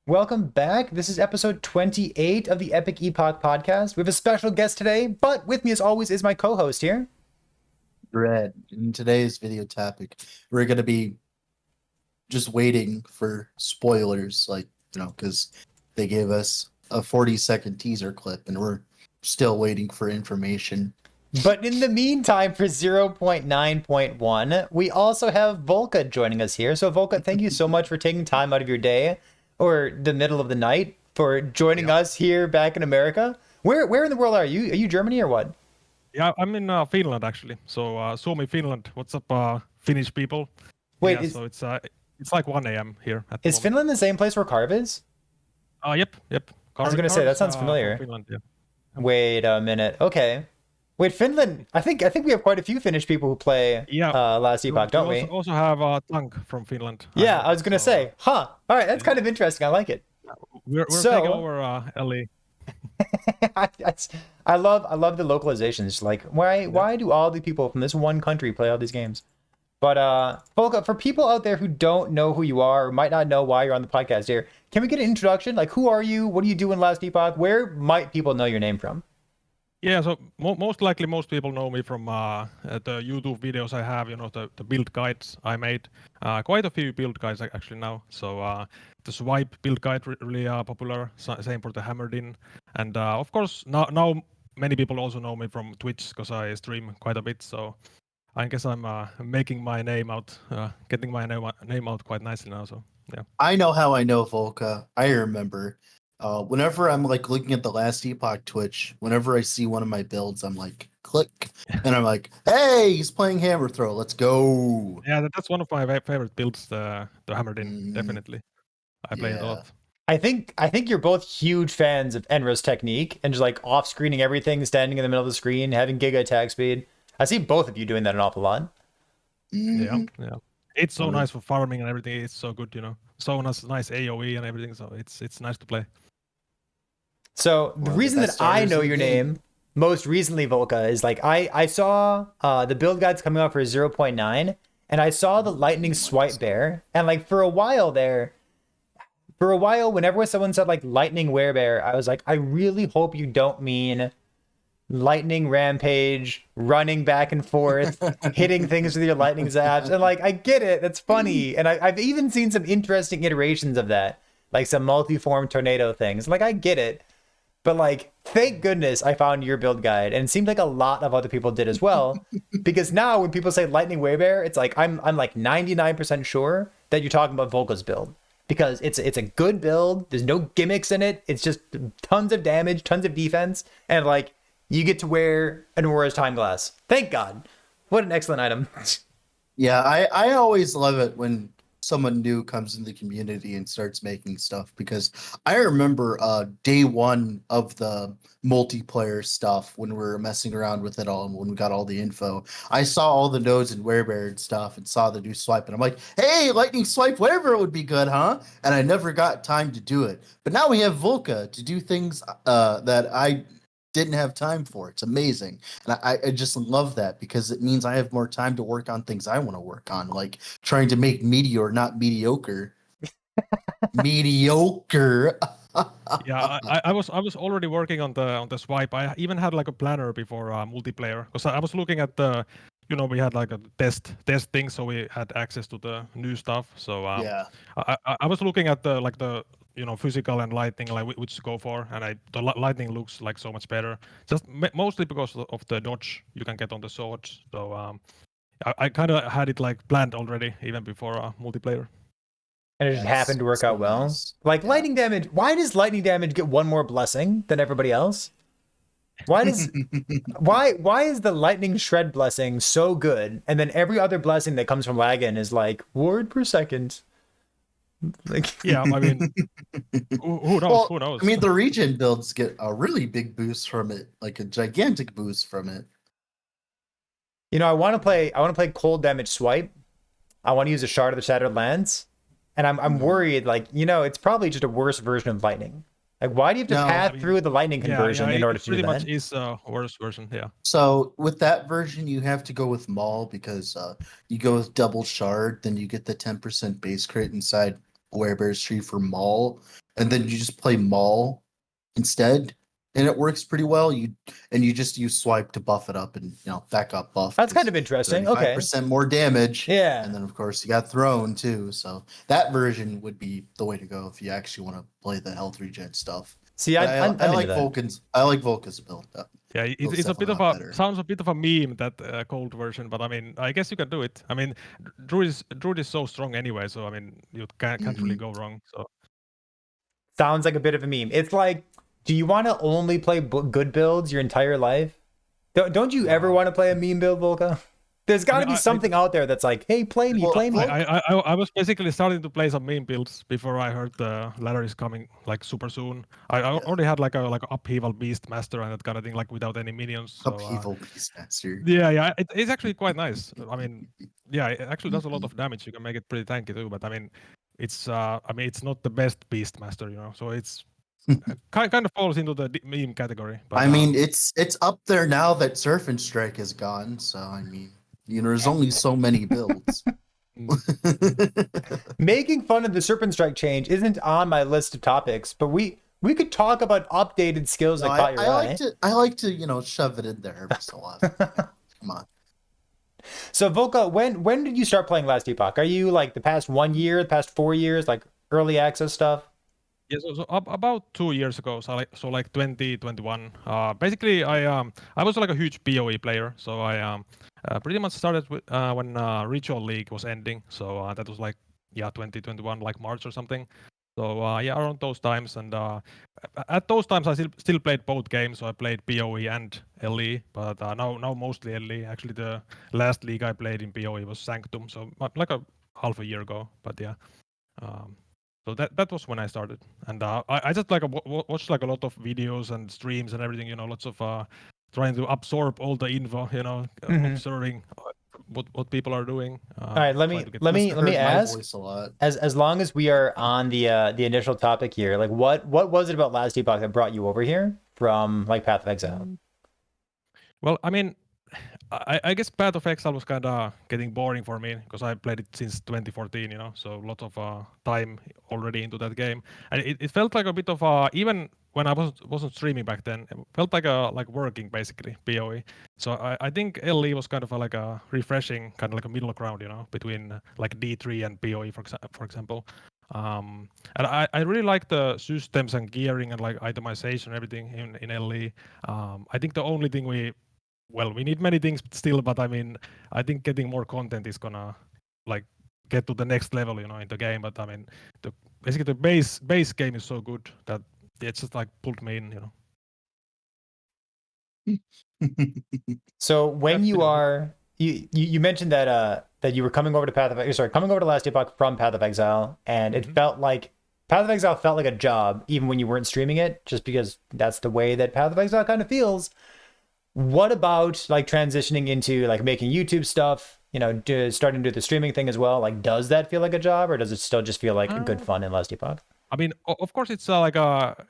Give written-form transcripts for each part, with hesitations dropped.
Welcome back. This is episode 28 of the Epoch podcast. We have a special guest today, but with me as always is my co-host here. Dread. In today's video topic, we're gonna be just waiting for spoilers, because they gave us a 40-second teaser clip, and we're still waiting for information. But in the meantime, for 0.9.1, we also have Volca joining us here. So Volca, thank you so much for taking time out of your day or the middle of the night for joining us here back in America. Where in the world are you? Are you Germany or what? Yeah, I'm in Finland actually. So Suomi, Finland. What's up, Finnish people? Wait, yeah, so it's like 1 a.m. here. Is Finland the same place where Carve is? Yep. I was gonna say that sounds familiar. Finland, yeah. Wait a minute. Okay. Wait, Finland. I think we have quite a few Finnish people who play Last Epoch, don't we? Also have Tank from Finland. Yeah, I was gonna say, huh? All right, that's kind of interesting. I like it. We're taking over LE. I love the localizations. Like, why do all the people from this one country play all these games? But Volca, for people out there who don't know who you are or might not know why you're on the podcast here, can we get an introduction? Like, who are you? What do you do in Last Epoch? Where might people know your name from? Yeah, so most likely most people know me from the YouTube videos I have, the build guides I made. Quite a few build guides actually now. So the swipe build guide really popular, same for the hammered in. And of course, now many people also know me from Twitch because I stream quite a bit. So I guess I'm making my name out, getting my name out quite nicely now. So yeah. I know how I know Volca. I remember. Whenever I'm like looking at the Last Epoch Twitch, whenever I see one of my builds, I'm like, click, and I'm like, hey, he's playing Hammer Throw. Let's go. Yeah, that's one of my favorite builds, the hammered in, definitely. I play it a lot. I think you're both huge fans of Enra's technique and just like off-screening everything, standing in the middle of the screen, having giga attack speed. I see both of you doing that an awful lot. Yeah. It's so nice for farming and everything. It's so good, So nice AoE and everything. So it's nice to play. So the reason that I know your name most recently, Volca, is like I saw the build guides coming out for 0.9, and I saw the lightning swipe bear, and like for a while, whenever someone said like lightning werebear, I was like, I really hope you don't mean lightning rampage, running back and forth, hitting things with your lightning zaps. And like, I get it, that's funny. And I've even seen some interesting iterations of that, like some multi-form tornado things. Like, I get it. But like, thank goodness I found your build guide, and it seemed like a lot of other people did as well. Because now when people say lightning werebear, it's like I'm like 99% sure that you're talking about Volca's build. Because it's a good build, there's no gimmicks in it, it's just tons of damage, tons of defense, and like you get to wear an Aurora's time glass. Thank God. What an excellent item. Yeah, I always love it when someone new comes in the community and starts making stuff, because I remember day one of the multiplayer stuff when we were messing around with it all and when we got all the info. I saw all the nodes and werebear and stuff and saw the new swipe, and I'm like, hey, lightning swipe whatever would be good, huh? And I never got time to do it. But now we have Volca to do things that I didn't have time for. It's amazing, and I just love that, because it means I have more time to work on things I want to work on, like trying to make Meteor not mediocre. Mediocre. Yeah, I was already working on the swipe. I even had like a planner before multiplayer, because I was looking at the, we had like a test thing, so we had access to the new stuff. So Yeah. I was looking at the physical and lightning, like which to go for, and the lightning looks like so much better. Just mostly because of the dodge you can get on the swords. So I kind of had it like planned already, even before multiplayer. And it just happened to work out well. Nice. Like lightning damage. Why does lightning damage get one more blessing than everybody else? Why is the lightning shred blessing so good, and then every other blessing that comes from Lagan is like ward per second? Like, yeah, I mean, who knows? Well, who knows? I mean, the regen builds get a really big boost from it, like a gigantic boost from it. I want to play cold damage swipe. I want to use a shard of the Shattered Lands, and I'm worried, like, it's probably just a worse version of lightning. Like, why do you have to pass through the lightning conversion in order to do that? Pretty much is a worse version, yeah. So with that version, you have to go with Maul, because you go with double shard, then you get the 10% base crit inside Werebear's tree for Maul, and then you just play Maul instead, and it works pretty well. You just use swipe to buff it up, and that got buffed. That's kind of interesting. Okay. 35% more damage. Yeah. And then of course you got thrown too. So that version would be the way to go if you actually want to play the health regen stuff. See, I I'm like into that. Vulcan's. I like Vulcan's build. Yeah, Feels it's a bit definitely of a lot a better. sounds a bit of a meme, that cold version, but I mean, I guess you can do it. I mean, Druid is so strong anyway, so I mean, you can't really go wrong. So Sounds like a bit of a meme. It's like, do you want to only play good builds your entire life? Don't you ever want to play a meme build, Volca? There's got to be something out there that's like, hey, play me, play me. I was basically starting to play some meme builds before I heard the ladder is coming like super soon. I already had like a upheaval beast master and that kind of thing, like without any minions. So, Upheaval Beastmaster. yeah, it's actually quite nice. I mean, yeah, it actually does a lot of damage. You can make it pretty tanky too, but I mean, it's not the best beast master, so it's kind of falls into the meme category. But, I mean, it's up there now that Surf and Strike is gone. So I mean, there's only so many builds. Making fun of the Serpent Strike change isn't on my list of topics, but we could talk about updated skills that caught your eye. I like to shove it in there every so often. Come on. So Volca, when did you start playing Last Epoch? Are you like the past 1 year, the past 4 years, like early access stuff? Yeah, so about 2 years ago, so like 2021. Basically, I was like a huge PoE player, so I pretty much started with, when Ritual League was ending. So that was like 2021, like March or something. So around those times, and at those times I still played both games. So I played PoE and LE, but now mostly LE. Actually, the last league I played in PoE was Sanctum, so like a half a year ago. But yeah. So that was when I started, and I just like watched like a lot of videos and streams and everything. Lots of trying to absorb all the info. Observing what people are doing. All right, let me ask. As long as we are on the initial topic here, like what was it about Last Epoch that brought you over here from like Path of Exile? Well, I mean, I guess Path of Exile was kind of getting boring for me because I played it since 2014, so a lot of time already into that game, and it felt like a bit of even when I wasn't streaming back then, it felt like working basically PoE. So I think LE was kind of like a refreshing kind of like a middle ground, between like D3 and PoE for example. And I really like the systems and gearing and like itemization and everything in LE. I think the only thing we need many things still, but I mean, I think getting more content is gonna like get to the next level, in the game. But I mean, basically the base game is so good that it's just like pulled me in, So when you mentioned that you were coming over to coming over to Last Epoch from Path of Exile, and it felt like Path of Exile felt like a job even when you weren't streaming it, just because that's the way that Path of Exile kind of feels. What about like transitioning into like making YouTube stuff, starting to do the streaming thing as well? Like, does that feel like a job, or does it still just feel like good fun in Last Epoch? I mean, of course, it's like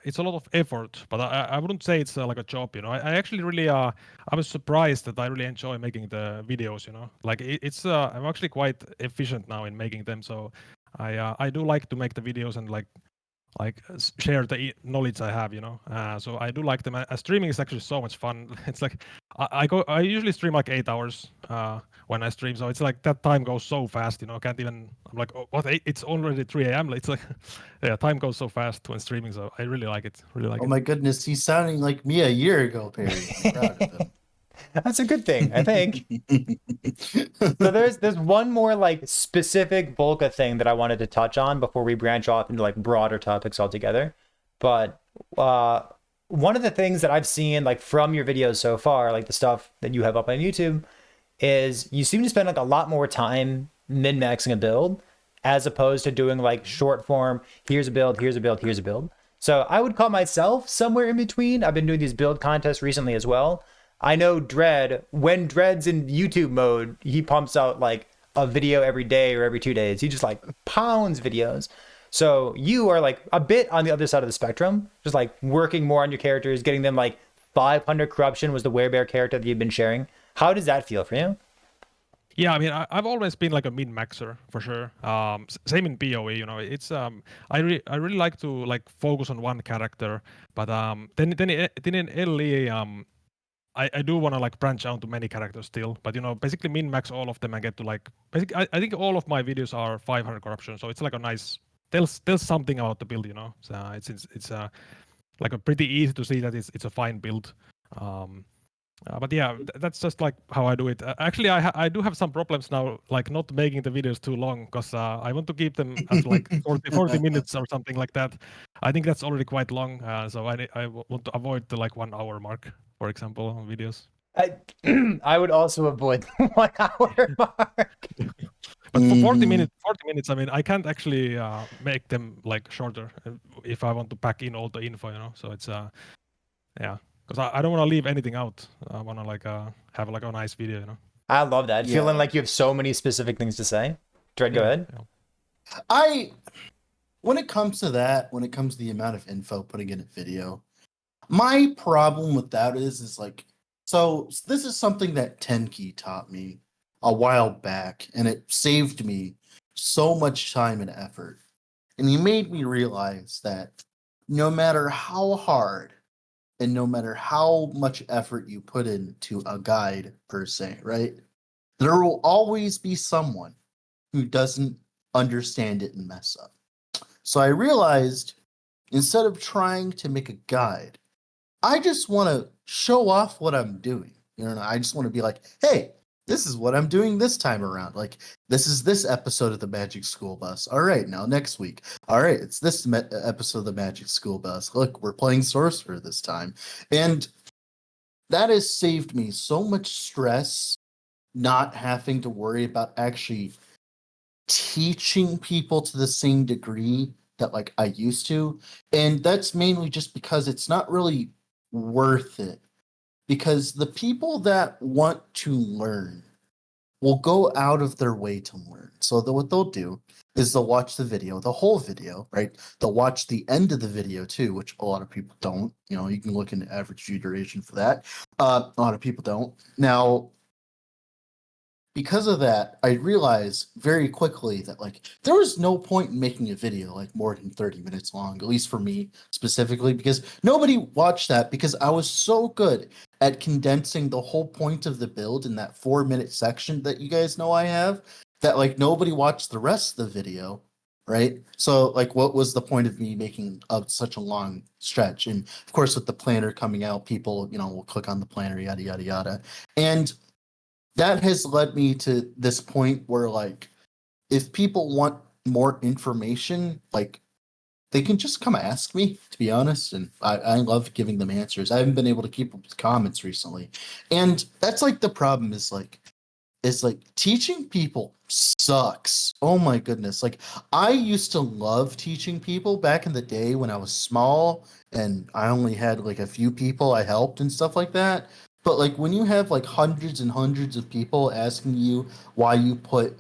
it's a lot of effort, but I wouldn't say it's like a job. I actually really I was surprised that I really enjoy making the videos. Like it's I'm actually quite efficient now in making them. So I do like to make the videos and like share the knowledge I have, so I do like them. Streaming is actually so much fun. It's like I usually stream like 8 hours when I stream, so it's like that time goes so fast, can't even, I'm like, oh, what, it's already 3 a.m. It's like yeah, time goes so fast when streaming, so I really like it. Oh my goodness, he's sounding like me a year ago, Perry. I'm proud of him. That's a good thing, I think. So there's one more like specific Volca thing that I wanted to touch on before we branch off into like broader topics altogether. But one of the things that I've seen like from your videos so far, like the stuff that you have up on YouTube, is you seem to spend like a lot more time min-maxing a build as opposed to doing like short form, here's a build, here's a build, here's a build. So I would call myself somewhere in between. I've been doing these build contests recently as well. I know Dread, when Dread's in YouTube mode, he pumps out like a video every day or every 2 days. He just like pounds videos. So you are like a bit on the other side of the spectrum, just like working more on your characters, getting them like 500 corruption was the Werebear character that you've been sharing. How does that feel for you? Yeah, I mean, I've always been like a min maxer for sure. Same in PoE, you know. It's I really like to like focus on one character, but then in LE I do want to like branch out to many characters still, but you know, basically min max all of them and get to like I think all of my videos are 500 corruption, so it's like a nice tells something about the build, you know. So it's like a pretty easy to see that it's a fine build. Um, but yeah, that's just like how I do it. Actually, I do have some problems now, like not making the videos too long because I want to keep them at like 40 minutes or something like that. I think that's already quite long, so want to avoid the like 1 hour mark, for example, on videos. I would also avoid the 1 hour mark. But for 40 Mhm. minutes, 40 minutes, I mean, I can't actually make them like shorter if I want to pack in all the info, you know. So it's yeah, because I don't want to leave anything out. I want to like have like a nice video, you know. I love that. Feeling Yeah. like you have so many specific things to say. Dread, go Yeah, ahead. yeah. When it comes to that, when it comes to the amount of info putting in a video, my problem with that is like, so this is something that Tenki taught me a while back, and it saved me so much time and effort. And he made me realize that no matter how hard and no matter how much effort you put into a guide per se, right? There will always be someone who doesn't understand it and mess up. So I realized instead of trying to make a guide, I just want to show off what I'm doing. You know, I just want to be like, hey, this is what I'm doing this time around. Like, this is this episode of the Magic School Bus. All right, now next week. All right, it's this episode of the Magic School Bus. Look, we're playing Sorcerer this time. And that has saved me so much stress not having to worry about actually teaching people to the same degree that like I used to. And that's mainly just because it's not really worth it. Because the people that want to learn will go out of their way to learn. So what they'll do is they'll watch the video, the whole video, right? They'll watch the end of the video too, which a lot of people don't. You know, you can look into average view duration for that. A lot of people don't. Now, because of that, I realized very quickly that like there was no point in making a video like more than 30 minutes long, at least for me specifically, because nobody watched that because I was so good at condensing the whole point of the build in that 4 minute section that you guys know I have, that like nobody watched the rest of the video, right? So like what was the point of me making such a long stretch? And of course with the planner coming out, people, you know, will click on the planner, yada yada yada. And that has led me to this point where like if people want more information, like they can just come ask me, to be honest, and I love giving them answers. I haven't been able to keep up with comments recently, and that's like the problem is like teaching people sucks. Oh my goodness. Like I used to love teaching people back in the day when I was small and I only had like a few people I helped and stuff like that. But like when you have like hundreds and hundreds of people asking you why you put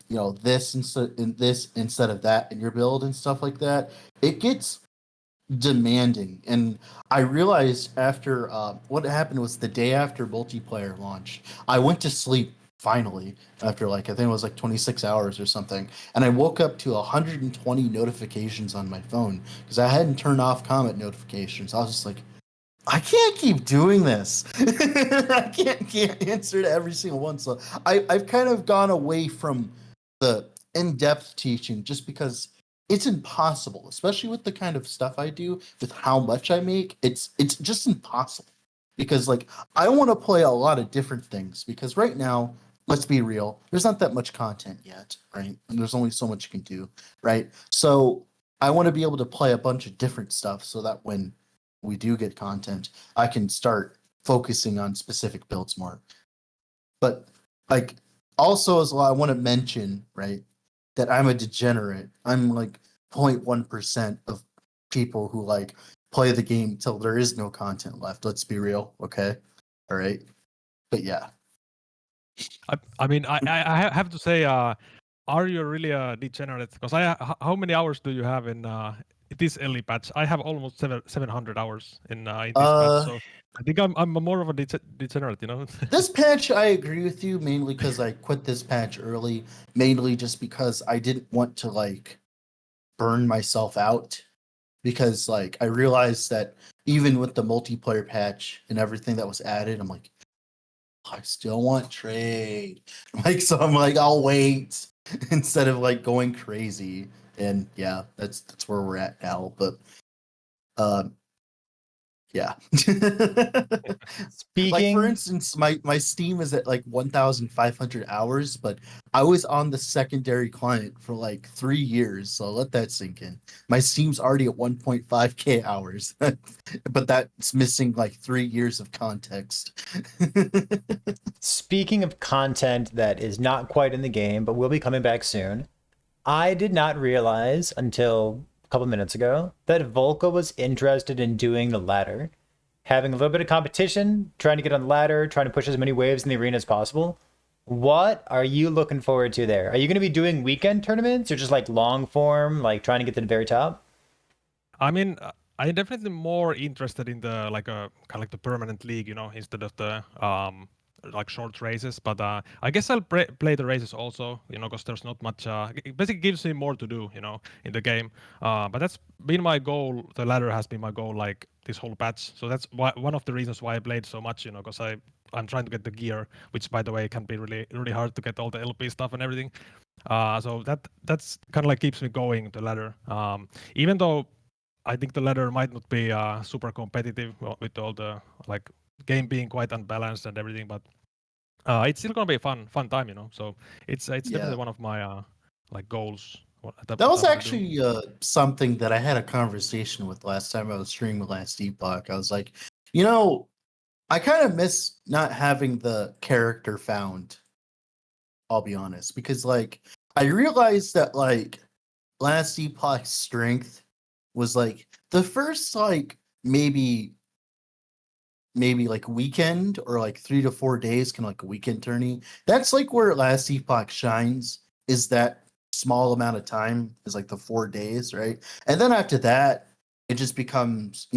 you know this instead of that in your build and stuff like that, it gets demanding. And I realized after what happened was the day after multiplayer launched, I went to sleep finally after like I think it was like 26 hours or something, and I woke up to 120 notifications on my phone because I hadn't turned off comment notifications. I was just like, I can't keep doing this. I can't answer to every single one. So I've kind of gone away from the in-depth teaching just because it's impossible, especially with the kind of stuff I do, with how much I make. It's just impossible. Because like I want to play a lot of different things because right now, let's be real, there's not that much content yet, right? And there's only so much you can do, right? So I want to be able to play a bunch of different stuff so that when we do get content, I can start focusing on specific builds more. But like also as well, I want to mention, right, that I'm a degenerate. I'm like 0.1% of people who like play the game till there is no content left. Let's be real, okay? All right. But yeah. I mean, I have to say, are you really a degenerate? Because how many hours do you have in this early patch. I have almost 700 hours in this patch, Uh, so I think I'm more of a degenerate, you know. this patch, I agree with you mainly because I quit this patch early, mainly just because I didn't want to like burn myself out. Because like I realized that even with the multiplayer patch and everything that was added, I'm like, I still want trade. Like, so I'm like, I'll wait instead of like going crazy. And yeah, that's where we're at now. But um, yeah. Like for Speaking instance, my Steam is at like 1,500 hours, but I was on the secondary client for like 3 years, so let that sink in. My Steam's already at 1.5k hours, but that's missing like 3 years of context. speaking of content that is not quite in the game but will be coming back soon, I did not realize until a couple minutes ago that Volca was interested in doing the ladder, having a little bit of competition, trying to get on the ladder, trying to push as many waves in the arena as possible. What are you looking forward to there? Are you going to be doing weekend tournaments or just like long form, like trying to get to the very top? I mean, I'm definitely more interested in the like a kind of like the permanent league, you know, instead of the like short races. But I guess I'll play the races also, you know, because there's not much. It basically gives me more to do, you know, in the game. But that's been my goal. The ladder has been my goal, like this whole patch. So that's one of the reasons why I played so much, you know, because I'm trying to get the gear, which by the way can be really hard to get all the LP stuff and everything. So that's kind of like keeps me going the ladder. Even though I think the ladder might not be super competitive with all the like game being quite unbalanced and everything, but it's still gonna be a fun time, you know. So it's Yeah. definitely one of my like goals. That That what I was want to do. actually something that I had a conversation with last time I was streaming with last Epoch. I was like, you know, I kind of miss not having the character found. I'll be honest, because like I realized that like last Epoch's strength was like the first like maybe like weekend or like 3 to 4 days, kind of like a weekend tourney. That's like where last Epoch shines. Is that small amount of time is like the 4 days, right? And then after that, it just becomes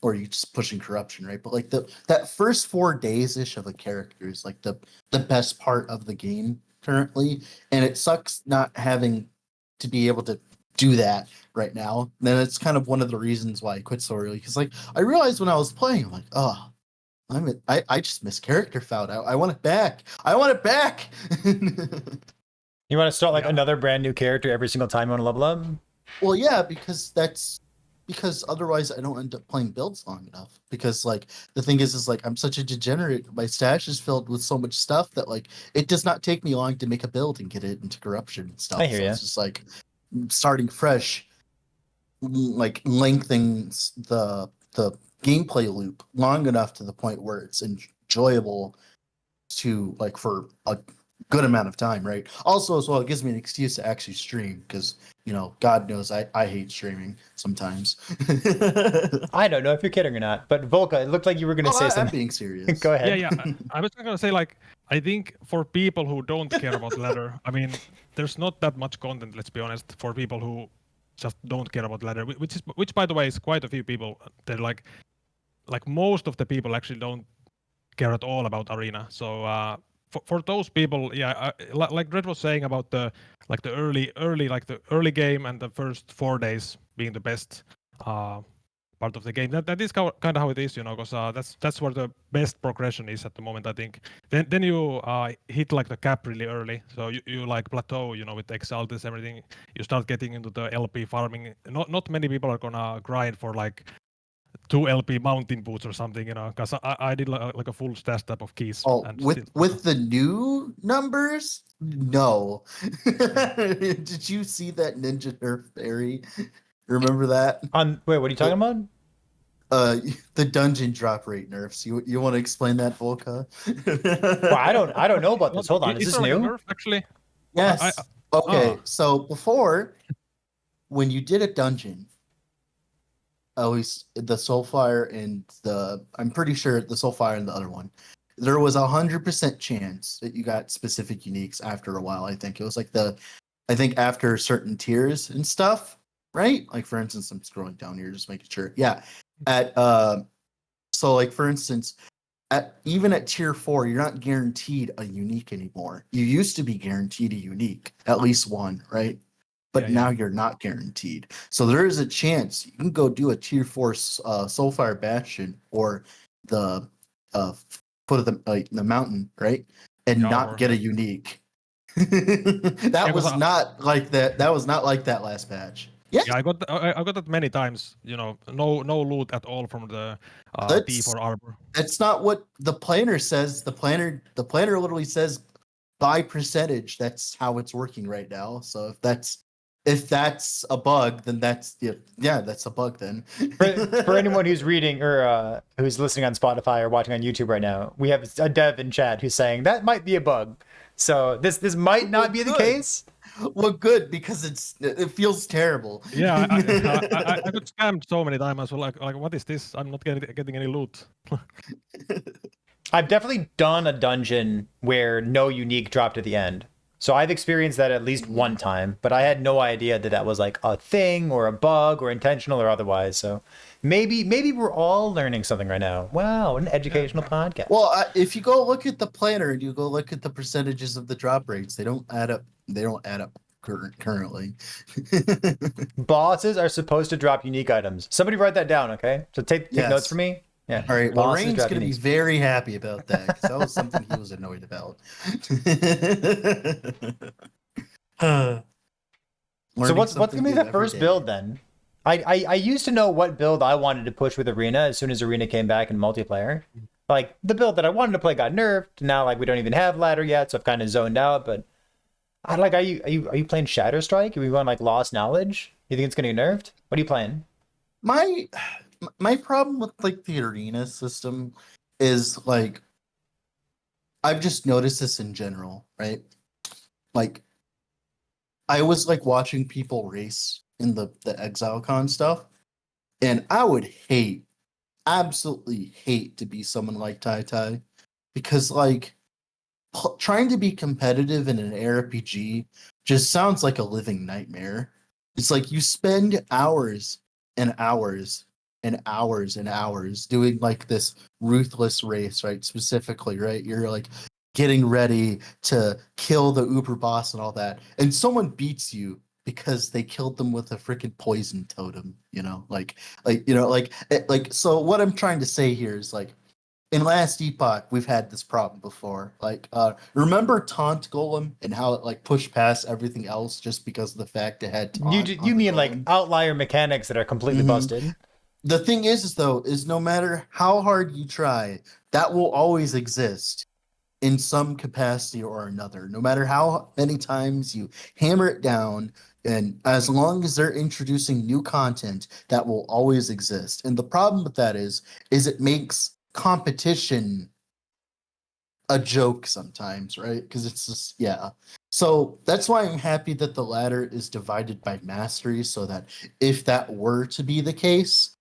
or you just pushing corruption, right? But like that first 4 days ish of a character is like the best part of the game currently, and it sucks not having to be able to do that right now. Then it's kind of one of the reasons why I quit so early because like I realized when I was playing, I'm like, oh, I just miss character found. I want it back. I want it back. You want to start like Yeah. another brand new character every single time you want to level up? Well, yeah, because otherwise I don't end up playing builds long enough. Because like the thing is like I'm such a degenerate. My stash is filled with so much stuff that like it does not take me long to make a build and get it into corruption and I stuff. hear So you. it's just like starting fresh, like lengthens the gameplay loop long enough to the point where it's enjoyable to like for a good amount of time, right? Also, as well, it gives me an excuse to actually stream because God knows I hate streaming sometimes. I don't know if you're kidding or not, but Volca, it looked like you were going to say I'm something. being serious. Go ahead. Yeah. I was gonna say like I think for people who don't care about ladder, I mean, there's not that much content. Let's be honest. For people who just don't care about ladder, which by the way is quite a few people. They're like most of the people actually don't care at all about arena. So for those people, yeah, like Red was saying about the early game and the first 4 days being the best part of the game. That is kind of how it is, you know, because that's where the best progression is at the moment. I think. Then you hit like the cap really early, so you like plateau, you know, with Exaltis everything. You start getting into the LP farming. Not many people are gonna grind for like 2 LP mountain boots or something, you know, because I did like a full stash type of keys Oh, and still. with the new numbers, no. Did you see that Ninja Nerf Berry? Remember that? Wait, what are you talking about? The dungeon drop rate nerfs. You want to explain that, Volca? Well, I don't know about Well, this. Hold on, is is this there like a new? nerf actually? Yes. Okay. Ah So before, when you did a dungeon, always the Soulfire and I'm pretty sure the Soulfire and the other one, there was 100% chance that you got specific uniques after a while. I think it was like I think after certain tiers and stuff. right? Like for instance, I'm scrolling down here just making sure. Yeah. At so like for instance, even at tier 4, you're not guaranteed a unique anymore. You used to be guaranteed a unique, at least one, right? But Yeah, now you're not guaranteed. So there is a chance you can go do a tier 4 Soulfire Bastion or the foot of the mountain, right? And The not armor, get yeah. a unique. That Yeah, 'cause was not like that. That was not like that last patch. Yeah, Yeah, I got that many times. You know, no loot at all from the that's D4 armor. that's not what the planner says. The planner literally says by percentage. That's how it's working right now. So if that's a bug, then that's yeah, that's a bug then. For anyone who's reading or who's listening on Spotify or watching on YouTube right now, we have a dev in chat who's saying that might be a bug. So this might not be the Good. case. Well, good because it feels terrible. Yeah, I got scammed so many times. So like what is this? I'm not getting any loot. I've definitely done a dungeon where no unique dropped at the end. So I've experienced that at least one time, but I had no idea that that was like a thing or a bug or intentional or otherwise. So maybe we're all learning something right now. Wow, an educational podcast. Well, if you go look at the planner and you go look at the percentages of the drop rates, they don't add up. They don't add up currently. Bosses are supposed to drop unique items. Somebody write that down, okay? So take Yes. notes for me. Yeah. All right. Well, Bosses Rain's drop going to be uniques. very happy about that because that was something he was annoyed about. So what's gonna be the first build then? I used to know what build I wanted to push with Arena as soon as Arena came back in multiplayer. Like the build that I wanted to play got nerfed. Now like we don't even have ladder yet, so I've kind of zoned out. But I like, are you playing Shatter Strike? Are we going like Lost Knowledge? You think it's gonna get nerfed? What are you playing? My problem with like the arena system is like I've just noticed this in general, right? Like I was like watching people race in the ExileCon stuff, and I would absolutely hate to be someone like Tai Tai because like trying to be competitive in an RPG just sounds like a living nightmare. It's like you spend hours and hours and hours and hours doing like this ruthless race, right? Specifically, right? You're like getting ready to kill the uber boss and all that, and someone beats you because they killed them with a freaking poison totem, so what I'm trying to say here is like in last Epoch, we've had this problem before. Like, remember Taunt Golem and how it like pushed past everything else just because of the fact it had Taunt. You mean like outlier mechanics that are completely busted? The thing is though, is no matter how hard you try, that will always exist in some capacity or another. No matter how many times you hammer it down, and as long as they're introducing new content, that will always exist. And the problem with that is it makes competition a joke sometimes, right? Because it's just so that's why I'm happy that the ladder is divided by mastery, so that if that were to be the case,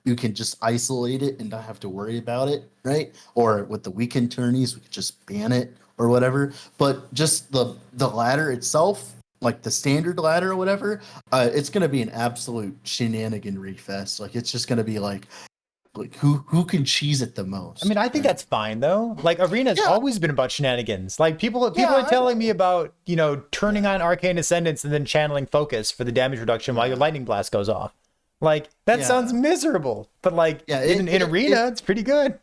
you can just isolate it and not have to worry about it, right? Or with the weekend tourneys, we could just ban it or whatever. But just the ladder itself, like the standard ladder or whatever, it's gonna be an absolute shenaniganry fest. Like it's just gonna be like who can cheese it the most. I mean, I think that's fine though. Like Arena's always been about shenanigans. Like people are telling me about, turning on Arcane Ascendance and then channeling Focus for the damage reduction while your Lightning Blast goes off. Like that sounds miserable, but like in Arena, it's pretty good.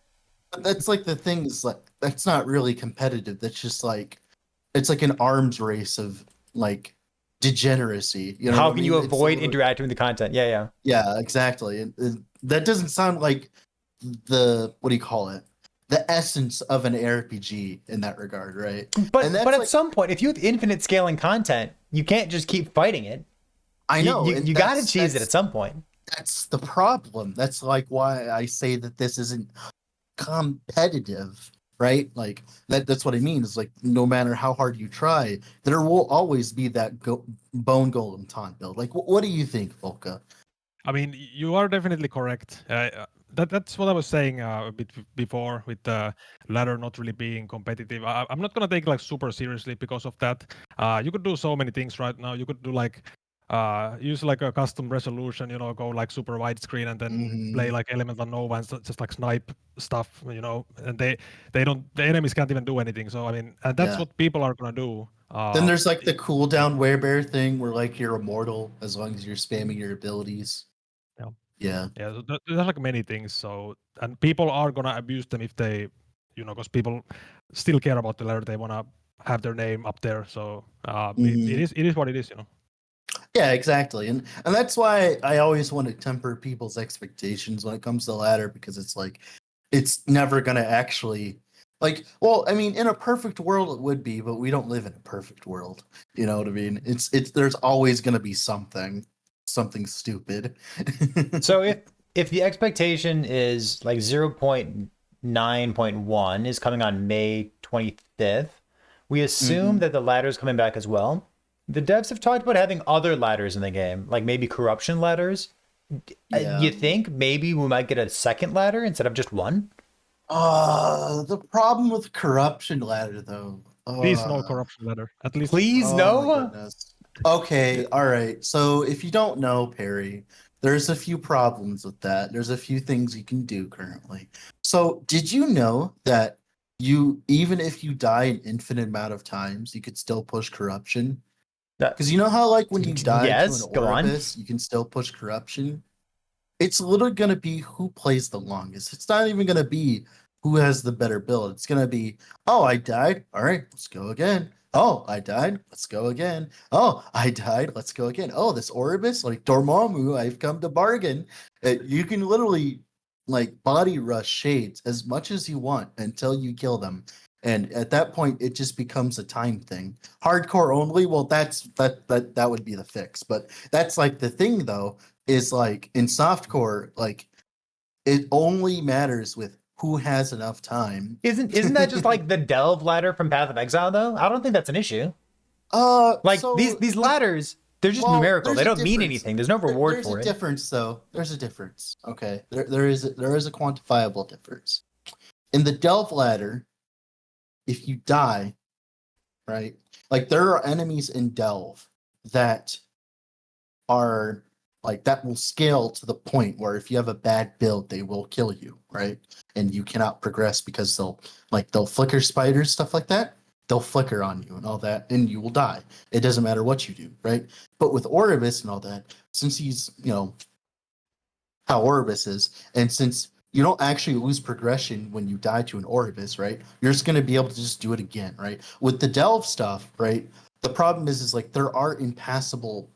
That's like the thing is like that's not really competitive. That's just like it's like an arms race of like degeneracy. You know, how can you avoid interacting with the content? Yeah, exactly. And that doesn't sound like the what do you call it? The essence of an RPG in that regard, right? But at some point, if you have infinite scaling content, you can't just keep fighting it. I know you got to cheese it at some point. That's the problem. That's like why I say that this isn't competitive, right? Like that's what I mean. Is like no matter how hard you try, there will always be that bone golem taunt build. Like, what do you think, Volca? I mean, you are definitely correct. That's what I was saying a bit before with the ladder not really being competitive. I'm not gonna take like super seriously because of that. You could do so many things right now. You could do like use like a custom resolution, you know, go like super widescreen and then play Mhm. like Elemental Nova and just like snipe stuff, you know, and the enemies can't even do anything. So I mean, and that's Yeah. what people are gonna do. Then there's like the cooldown werebear thing where like you're immortal as long as you're spamming your abilities. Yeah. Yeah. Yeah, so there's like many things. So and people are gonna abuse them if they, you know, because people still care about the letter. They wanna have their name up there. So Mhm. it is what it is, you know. Yeah, exactly. And that's why I always want to temper people's expectations when it comes to the ladder, because it's like it's never gonna actually like, well, I mean, in a perfect world it would be, but we don't live in a perfect world. You know what I mean? It's there's always gonna be something stupid. So if the expectation is like 0.9.1 is coming on May 25th, we assume Mhm. that the ladder is coming back as well. The devs have talked about having other ladders in the game, like maybe corruption ladders. Yeah. You think maybe we might get a second ladder instead of just one? The problem with corruption ladder though. Please no corruption letter. At least Please Oh my no. goodness. Okay, all right. So if you don't know, Perry, there's a few problems with that. There's a few things you can do currently. So did you know that you, even if you die an infinite amount of times, you could still push corruption? That- Because you know how like when you die to an yes, go on. Oribus, you can still push corruption? It's literally going to be who plays the longest. It's not even going to be who has the better build. It's going to be, oh, I died. All right, let's go again. Oh, I died. Let's go again. Oh, I died. Let's go again. Oh, this Oribus, like Dormammu, I've come to bargain. You can literally like body rush shades as much as you want until you kill them. And at that point, it just becomes a time thing. Hardcore only, well, that would be the fix. But that's like the thing though, is like in softcore, like it only matters with who has enough time. Isn't that just like the delve ladder from Path of Exile though? I don't think that's an issue. Like So these ladders, they're just well, numerical. there's They a don't mean difference. anything. There's no reward There's a for it. difference though. There's a difference. Okay. There is a quantifiable difference. In the delve ladder, if you die, right? Like there are enemies in delve that are like that will scale to the point where if you have a bad build, they will kill you, right? And you cannot progress because they'll flicker spiders, stuff like that. They'll flicker on you and all that, and you will die. It doesn't matter what you do, right? But with Oribus and all that, since he's, you know, how Oribus is, and since you don't actually lose progression when you die to an Oribus, right? You're just gonna be able to just do it again, right? With the Delve stuff, right? The problem is like there are impassable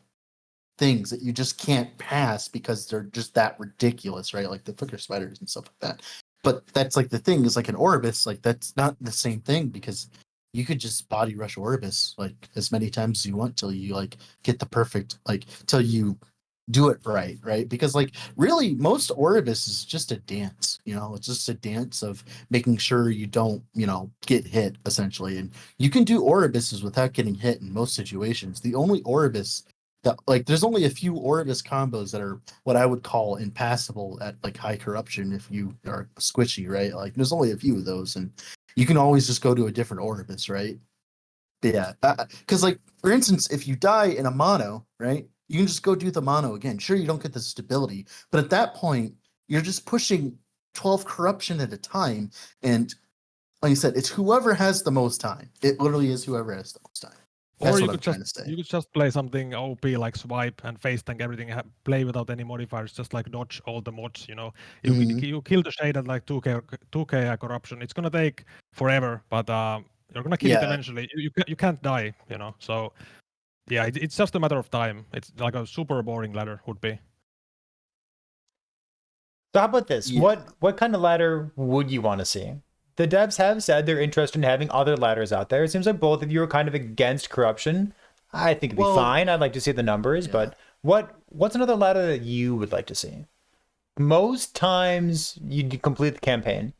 things that you just can't pass because they're just that ridiculous, right? Like the flicker spiders and stuff like that. But that's like the thing is like an Oribus, like that's not the same thing because you could just body rush Oribus like as many times as you want till you like get the perfect like till you do it right, right? Because like really most Oribus is just a dance, you know, it's just a dance of making sure you don't, you know, get hit essentially. And you can do Oribuses without getting hit in most situations. The only Oribus that like there's only a few Oribus combos that are what I would call impassable at like high corruption if you are squishy, right? Like there's only a few of those, and you can always just go to a different Oribus, right? But yeah, because like for instance, if you die in a mono, right, you can just go do the mono again. Sure, you don't get the stability, but at that point, you're just pushing 12 corruption at a time, and like I said, it's whoever has the most time. It literally is whoever has the most time. That's or what I'm trying to say. you could just play something OP like swipe and face tank everything, play without any modifiers, just like dodge all the mods. You know, Mhm. you kill the shade at like 2k corruption. It's gonna take forever, but you're gonna kill it Yeah, eventually. You can't die. You know, so yeah, it's just a matter of time. It's like a super boring ladder would be. So how about this? yeah. What kind of ladder would you want to see? The devs have said they're interested in having other ladders out there. It seems like both of you are kind of against corruption. I think it'd be Well, fine. I'd like to see the numbers, yeah. but what's another ladder that you would like to see? Most times you complete the campaign.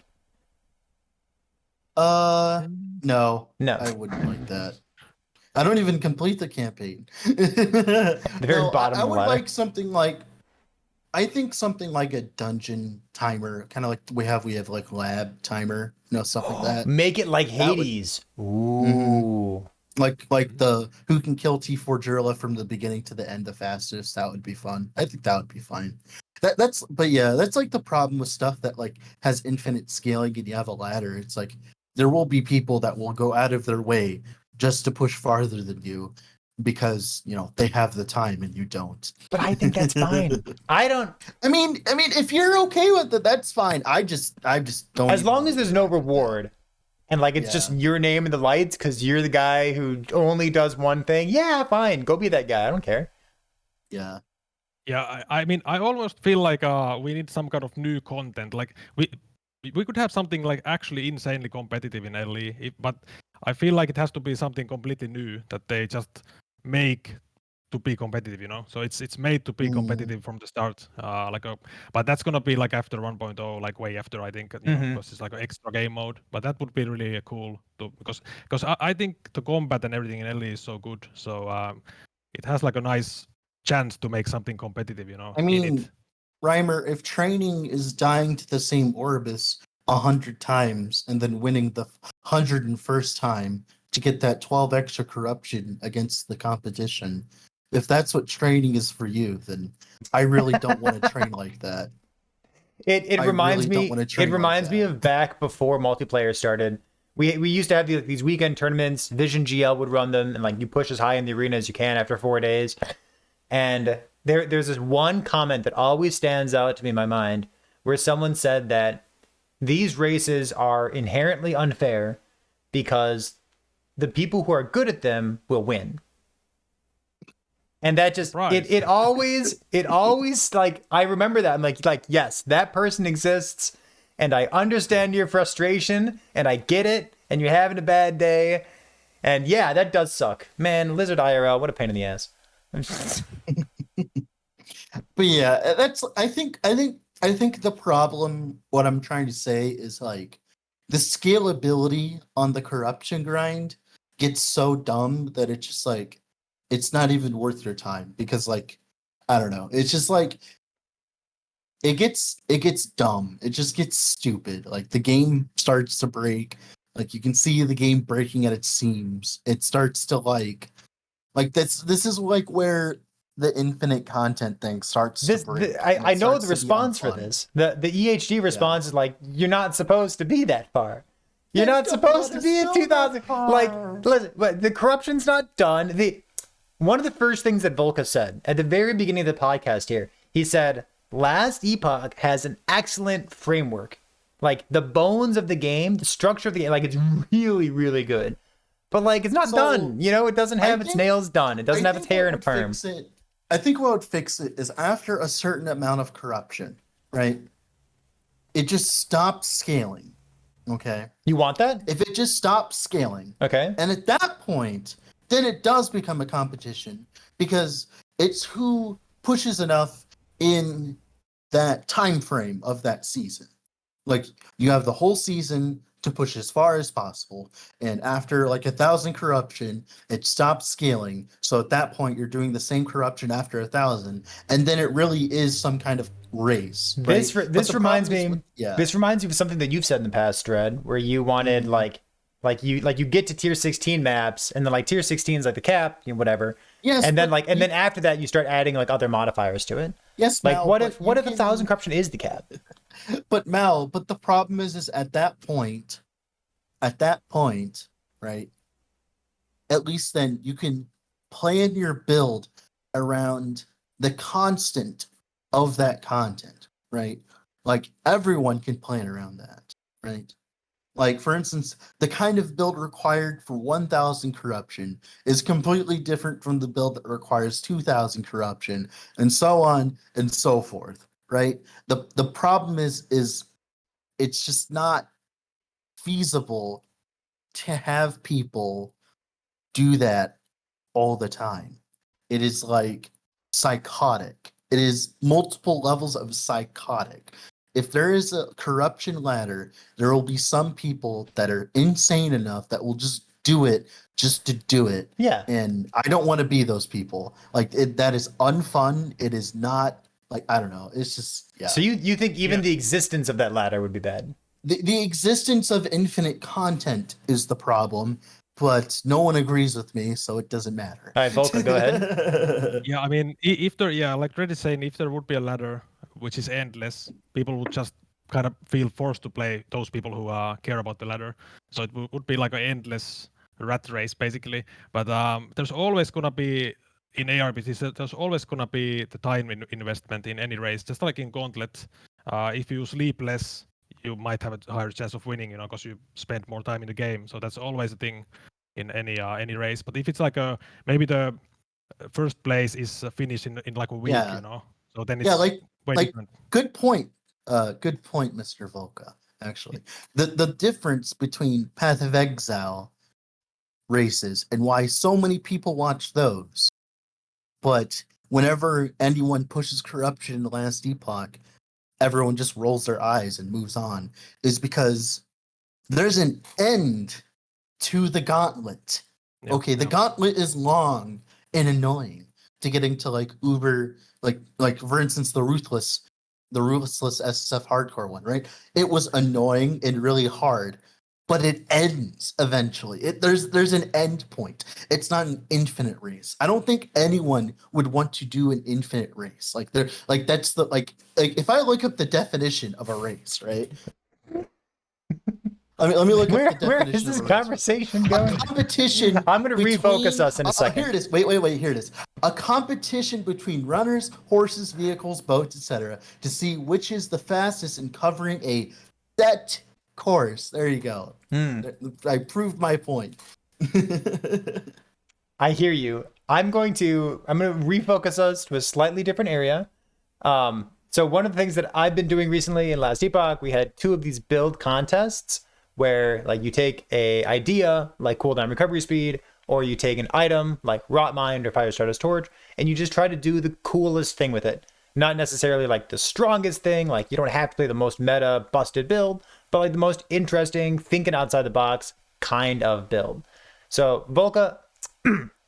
No, No, I wouldn't like that. I don't even complete the campaign. the very No, bottom I of the would ladder. like something like I think something like a dungeon timer, kind of like we have like lab timer, you know, stuff like that. Make it like That would Hades. hmm Ooh. Like the who can kill T4 Jirla from the beginning to the end the fastest. That would be fun. I think that would be fine. But yeah, that's like the problem with stuff that like has infinite scaling and you have a ladder. It's like there will be people that will go out of their way just to push farther than you because they have the time and you don't. But I think that's fine. I don't. I mean, if you're okay with it, that's fine. I just don't. As even long as wanna there's do no it like that. reward, and like it's just Yeah. your name in the lights because you're the guy who only does one thing. Yeah, fine. Go be that guy. I don't care. Yeah. Yeah, I mean, I almost feel like we need some kind of new content. Like we could have something like actually insanely competitive in LE, but I feel like it has to be something completely new that they just make to be competitive. So it's made to be competitive from the start. But that's gonna be like after 1.0, like way after, I think. Mhm. Because it's like an extra game mode. But that would be really cool because I think the combat and everything in LE is so good. So it has like a nice chance to make something competitive, I in mean, it. Reimer, if training is dying to the same Orbis 100 times and then winning the 101st time to get that 12 extra corruption against the competition, if that's what training is for you, then I really don't want to train like that. It I reminds really don't me. want to It train like reminds me that. of back before multiplayer started. We used to have these weekend tournaments. Vision GL would run them, and like you push as high in the arena as you can after 4 days. And there's this one comment that always stands out to me in my mind, where someone said that these races are inherently unfair because the people who are good at them will win. And that just Right. it always like I remember that. I'm like yes, that person exists and I understand your frustration and I get it and you're having a bad day. And yeah, that does suck. Man, Lizard IRL, what a pain in the ass. But yeah, that's I think the problem what I'm trying to say is like the scalability on the corruption grind gets so dumb that it's just like it's not even worth your time because like I don't know. It's just like it gets dumb. It just gets stupid. Like the game starts to break. Like you can see the game breaking at its seams. It starts to like this is like where the infinite content thing starts to break. And I it know the starts to be response for unfun. this. The EHD response Yeah. is like, you're not supposed to be that far. You're Then not don't supposed let to be us at go 2000. that Like, far. listen, but the corruption's not done. One of the first things that Volca said at the very beginning of the podcast here, he said, last Epoch has an excellent framework. Like the bones of the game, the structure of the game, like it's really, really good. But like it's not So done. It doesn't I have its think nails done. It I doesn't have its think hair what in a would perm. fix it. I think what would fix it is after a certain amount of corruption, right? It just stopped scaling. Okay. You want that? If it just stops scaling, Okay. and at that point, then it does become a competition because it's who pushes enough in that time frame of that season. Like you have the whole season to push as far as possible, and after like 1,000 corruption, it stops scaling. So at that point, you're doing the same corruption after 1,000, and then it really is some kind of race, right? But This the reminds problem is me. with yeah. This reminds you of something that you've said in the past, Dread, where you wanted Mhm. like you get to tier 16 maps, and then like tier 16 is like the cap, whatever, Yes, and then but and then after that you start adding like other modifiers to it. yes, Like Mal, but what you if 1,000 can corruption is the cap? but the problem is at that point, right? At least then you can plan your build around the constant of that content, right? Like everyone can plan around that, right? Like for instance, the kind of build required for 1,000 corruption is completely different from the build that requires 2,000 corruption, and so on and so forth, right? The problem is it's just not feasible to have people do that all the time. It is like psychotic. It is multiple levels of psychotic. If there is a corruption ladder, there will be some people that are insane enough that will just do it just to do it. Yeah. And I don't want to be those people. Like that is unfun. It is not like I don't know. It's just yeah. So you think even Yeah. the existence of that ladder would be bad? The existence of infinite content is the problem, but no one agrees with me, so it doesn't matter. All right, Volca, go ahead. Yeah, I mean, if there, yeah, like Red is saying, if there would be a ladder which is endless, people would just kind of feel forced to play those people who care about the ladder. So it would be like an endless rat race, basically. But there's always gonna be in ARPGs, there's always gonna be the time investment in any race, just like in Gauntlet. If you sleep less, you might have a higher chance of winning, because you spend more time in the game. So that's always a thing in any race. But if it's like maybe the first place is finished in like a week, Yeah. So then it's Yeah, like different. good point. Good point, Mr. Volca. Actually, the difference between Path of Exile races and why so many people watch those, but whenever anyone pushes corruption in the last Epoch, everyone just rolls their eyes and moves on, is because there's an end to the gauntlet. Okay, the gauntlet is long and annoying to getting to like uber, like for instance the ruthless SSF hardcore one, right? It was annoying and really hard, but it ends eventually. There's an end point. It's not an infinite race. I don't think anyone would want to do an infinite race. That's the like if I look up the definition of a race, right? I mean, let me look up the definition. Where is this conversation going? A competition. I'm going to refocus us in a second. Here it is. Wait. Here it is. A competition between runners, horses, vehicles, boats, etc., to see which is the fastest in covering a set course. There you go. I proved my point. I hear you. I'm going to refocus us to a slightly different area. So one of the things that I've been doing recently in last Epoch, we had 2 of these build contests where like you take a idea like cooldown recovery speed, or you take an item like Rot Mind or Firestarter's Torch, and you just try to do the coolest thing with it. Not necessarily like the strongest thing, like you don't have to play the most meta busted build, but like the most interesting, thinking outside the box kind of build. So Volca,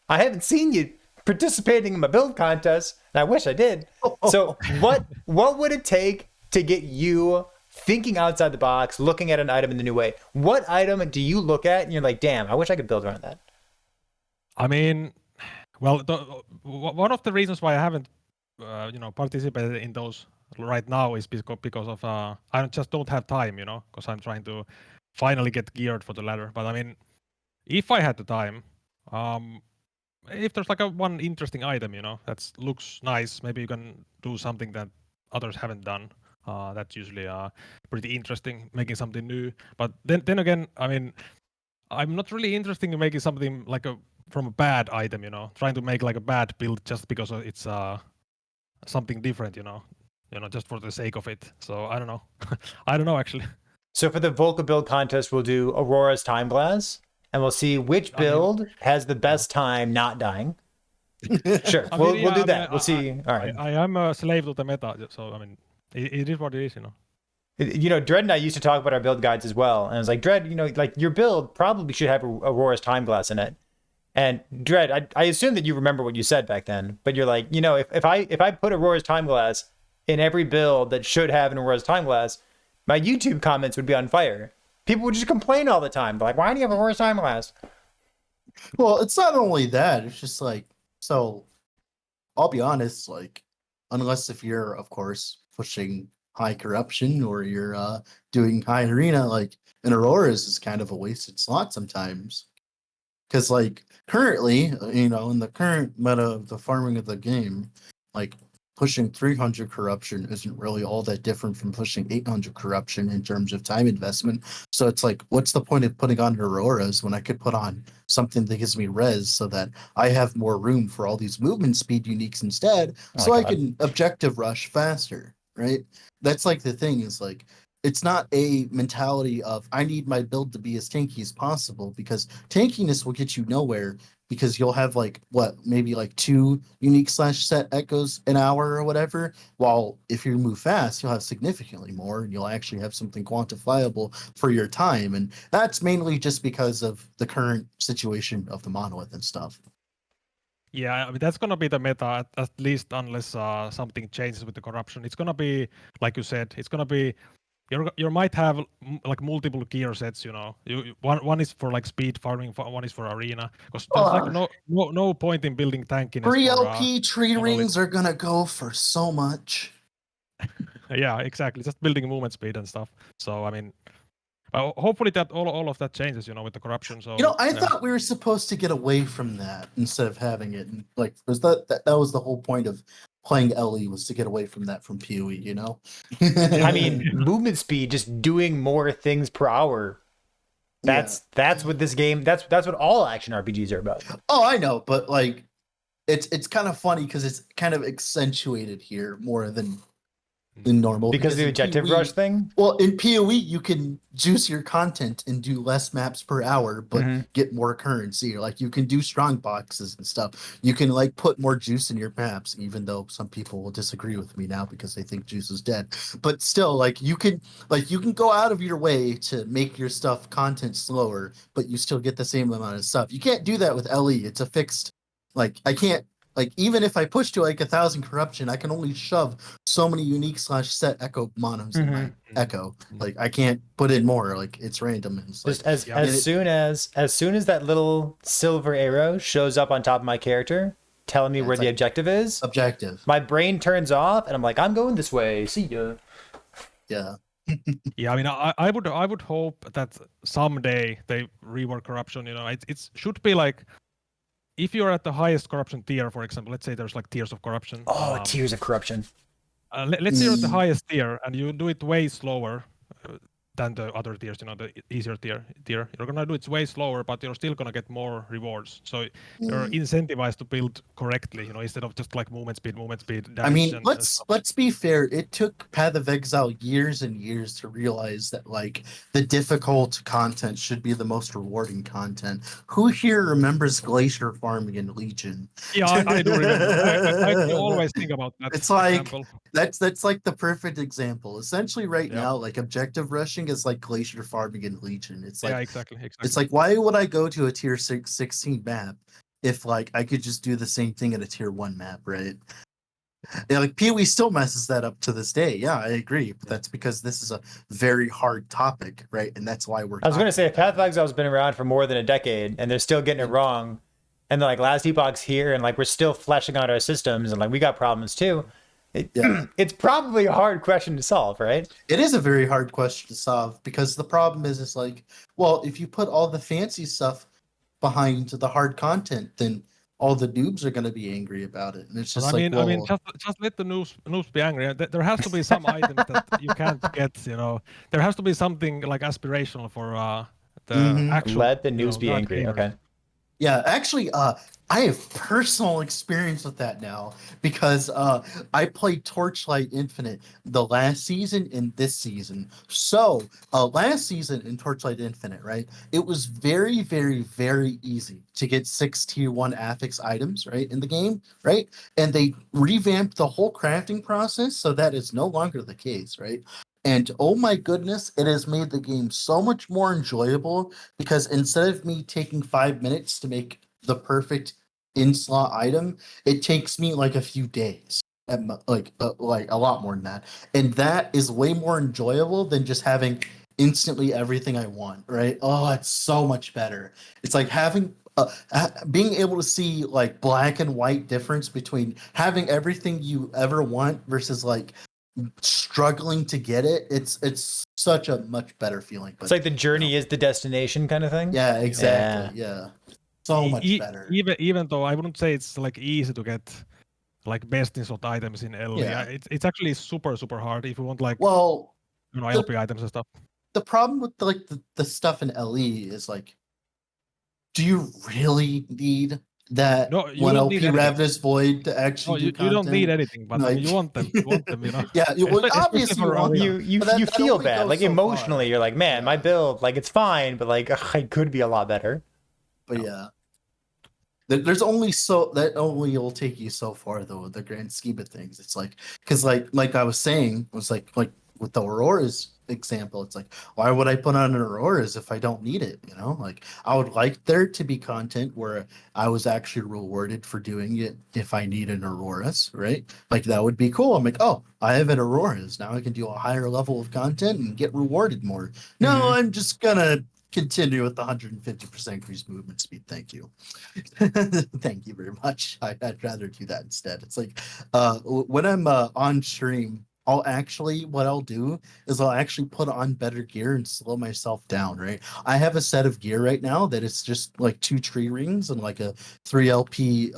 I haven't seen you participating in my build contest, and I wish I did. So what would it take to get you thinking outside the box, looking at an item in the new way? What item do you look at and you're like, damn, I wish I could build around that? I mean, well, one of the reasons why I haven't, participated in those right now is because of I just don't have time, because I'm trying to finally get geared for the ladder. But I mean, if I had the time, if there's like one interesting item, that looks nice, maybe you can do something that others haven't done. That's usually pretty interesting, making something new. But then again, I mean, I'm not really interested in making something like from a bad item, trying to make like a bad build just because it's something different, just for the sake of it. So I don't know. I don't know actually. So for the Volca build contest, we'll do Aurora's Time Glass, and we'll see which build has the best time not dying. Sure, we'll do that. We'll see. All right. I am a slave to the meta, so I mean, it is what it is, Dread and I used to talk about our build guides as well, and I was like, Dread, like your build probably should have Aurora's Time Glass in it. And Dread, I assume that you remember what you said back then, but you're like, if I put Aurora's Time Glass in every build that should have an Aurora's Time Glass, my YouTube comments would be on fire. People would just complain all the time. They're like, why do you have Aurora's Time Glass? Well, it's not only that. It's just like, so I'll be honest, like, unless if you're, of course, pushing high corruption or you're doing high arena, like an Aurora's is kind of a wasted slot sometimes. Because like currently, in the current meta of the farming of the game, like pushing 300 corruption isn't really all that different from pushing 800 corruption in terms of time investment. So it's like, what's the point of putting on Auroras when I could put on something that gives me res so that I have more room for all these movement speed uniques instead, so I can objective rush faster, right? That's like the thing is like, it's not a mentality of I need my build to be as tanky as possible, because tankiness will get you nowhere, because you'll have like maybe like 2 unique /set echoes an hour or whatever, while if you move fast you'll have significantly more and you'll actually have something quantifiable for your time. And that's mainly just because of the current situation of the monolith and stuff. Yeah, I mean, that's gonna be the meta, at least unless something changes with the corruption. It's gonna be, like you said, it's gonna be you might have like multiple gear sets, one is for like speed farming, one is for arena, because there's like no point in building tankiness Free for LP tree monolith. rings are gonna go for so much. Yeah, exactly, just building movement speed and stuff. So I mean, hopefully that all of that changes, with the corruption. So I thought we were supposed to get away from that instead of having it. And like, was that was the whole point of playing LE, was to get away from that from PoE. I mean, movement speed, just doing more things per hour. That's what this game. That's what all action RPGs are about. Oh, I know, but like, it's kind of funny because it's kind of accentuated here more than normal. Because the in objective PoE rush thing. Well, in PoE, you can juice your content and do less maps per hour, but get more currency. Like, you can do strong boxes and stuff. You can like put more juice in your maps, even though some people will disagree with me now because they think juice is dead. But still, like you can go out of your way to make your stuff content slower, but you still get the same amount of stuff. You can't do that with LE. It's a fixed. Like, I can't. Like, even if I push to like 1,000 corruption, I can only shove so many unique /set echo monos in my echo. Like, I can't put in more. Like, it's random. And it's Just like, as soon as that little silver arrow shows up on top of my character, telling me where the objective is. My brain turns off, and I'm like, I'm going this way. See ya. Yeah. Yeah, I mean, I would hope that someday they rework corruption. It should be like, if you're at the highest corruption tier, for example, let's say there's like tiers of corruption. Oh, tiers of corruption. Let's say you're at the highest tier and you do it way slower than the other tiers, the easier tier. You're gonna do it way slower, but you're still gonna get more rewards. So you're incentivized to build correctly, instead of just like movement speed, damage. I mean, let's be fair. It took Path of Exile years and years to realize that like the difficult content should be the most rewarding content. Who here remembers Glacier farming in Legion? Yeah, I do remember. I always think about that. It's like example. that's like the perfect example. Essentially, right now, like objective rushing is like Glacier farming in Legion. It's like exactly. It's like, why would I go to a tier 16 map if like I could just do the same thing in a tier 1 map, right? Yeah, like PoE still messes that up to this day. Yeah, I agree, but that's because this is a very hard topic, right? And that's why we're. I was going to say, Path of Exile's been around for more than a decade, and they're still getting it wrong. And like last Epoch's here, and like we're still fleshing out our systems, and like we got problems too. It's probably a hard question to solve, right? It is a very hard question to solve because the problem is like, well, if you put all the fancy stuff behind the hard content, then all the noobs are going to be angry about it. And it's just I mean, just let the noobs be angry. There has to be some items that you can't get. There has to be something like aspirational for the actual. Let the noobs be angry. gamers. Okay. Yeah, actually, I have personal experience with that now because I played Torchlight Infinite the last season and this season. So last season in Torchlight Infinite, right, it was very, very, very easy to get 6 tier 1 affix items, right, in the game, right? And they revamped the whole crafting process, so that is no longer the case, right? And oh my goodness, it has made the game so much more enjoyable because instead of me taking 5 minutes to make the perfect in-slot item, it takes me like a few days, like a lot more than that. And that is way more enjoyable than just having instantly everything I want, right? Oh, it's so much better. It's like having being able to see like black and white difference between having everything you ever want versus like struggling to get it. It's such a much better feeling. But, it's like the journey is the destination kind of thing. Yeah, exactly. Yeah, so much better. Even though I wouldn't say it's like easy to get like best in slot items in LE. Yeah. It's actually super hard if you want like LP items and stuff. The problem with like the stuff in LE is like, do you really need that one LP Ravenous Void to actually do content? You don't need anything, but Like, you want them. Yeah, obviously you feel bad. Like emotionally, you're like, man, my build, like it's fine, but like it could be a lot better. But yeah. There's only that only will take you so far though, the grand scheme of things. It's like, because like I was saying, it was like with the Aurora's example, it's like, why would I put on an Aurora's if I don't need it? You know, like I would like there to be content where I was actually rewarded for doing it if I need an Aurora's, right? Like that would be cool. I'm like, oh, I have an Aurora's. Now I can do a higher level of content and get rewarded more. No, I'm just gonna continue with the 150% increased movement speed. Thank you. Thank you very much. I'd rather do that instead. It's like when I'm on stream, what I'll do is I'll actually put on better gear and slow myself down, right? I have a set of gear right now that is just like 2 tree rings and like a 3 LP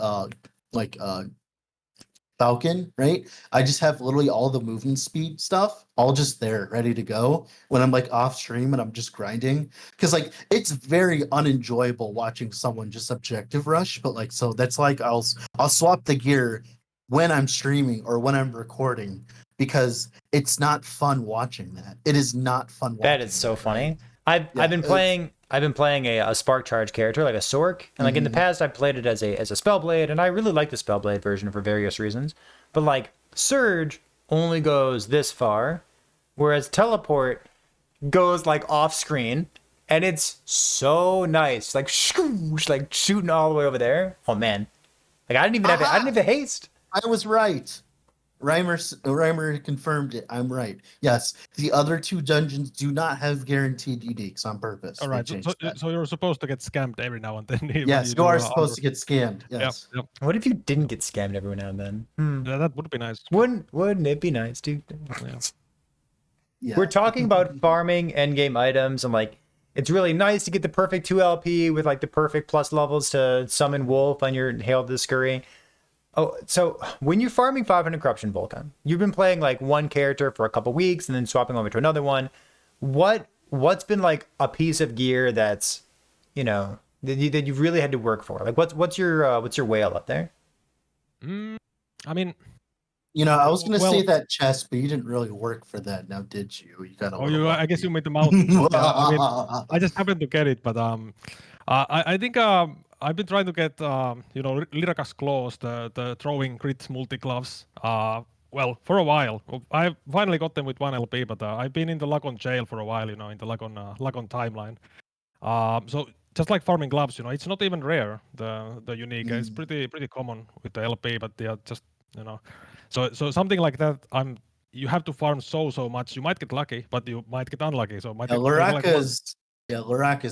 Falcon, right? I just have literally all the movement speed stuff all just there ready to go when I'm like off stream and I'm just grinding. Cause like it's very unenjoyable watching someone just objective rush, but like so that's like I'll swap the gear when I'm streaming or when I'm recording because it's not fun watching that. It is not fun watching. That is so funny. I've been playing a spark charge character like a Sork, and like in the past I played it as a Spellblade, and I really like the Spellblade version for various reasons. But like Surge only goes this far, whereas Teleport goes like off screen, and it's so nice, like shoosh, like shooting all the way over there. Oh man, like I didn't even have haste. I was right. Reimer confirmed it. I'm right. Yes, the other 2 dungeons do not have guaranteed uniques on purpose. All right, so you're supposed to get scammed every now and then. Yes, you are supposed to get scammed. Yes. Yep. What if you didn't get scammed every now and then? Yeah, that would be nice. Wouldn't it be nice, dude? Yeah. We're talking about farming endgame items, and like it's really nice to get the perfect 2 LP with like the perfect plus levels to summon Wolf on your Hail to the Scurry. Oh, so when you're farming 500 corruption, Volca, you've been playing like one character for a couple weeks and then swapping over to another one. What's been like a piece of gear that's, you know, that you've really had to work for? Like what's your whale up there? I mean, you know, I was gonna say that chest, but you didn't really work for that. Now, did you? You got a I guess you made the mountain. I mean, I just happened to get it, but I think I've been trying to get you know, Lyraka's claws, the throwing crit multi gloves. Well, for a while. I finally got them with 1 LP, but I've been in the Lagon jail for a while, you know, in the Lagon timeline. So just like farming gloves, you know, it's not even rare. The unique, it's pretty common with the LP, but they are just, you know, so something like that. You have to farm so much. You might get lucky, but you might get unlucky. So Lyraka's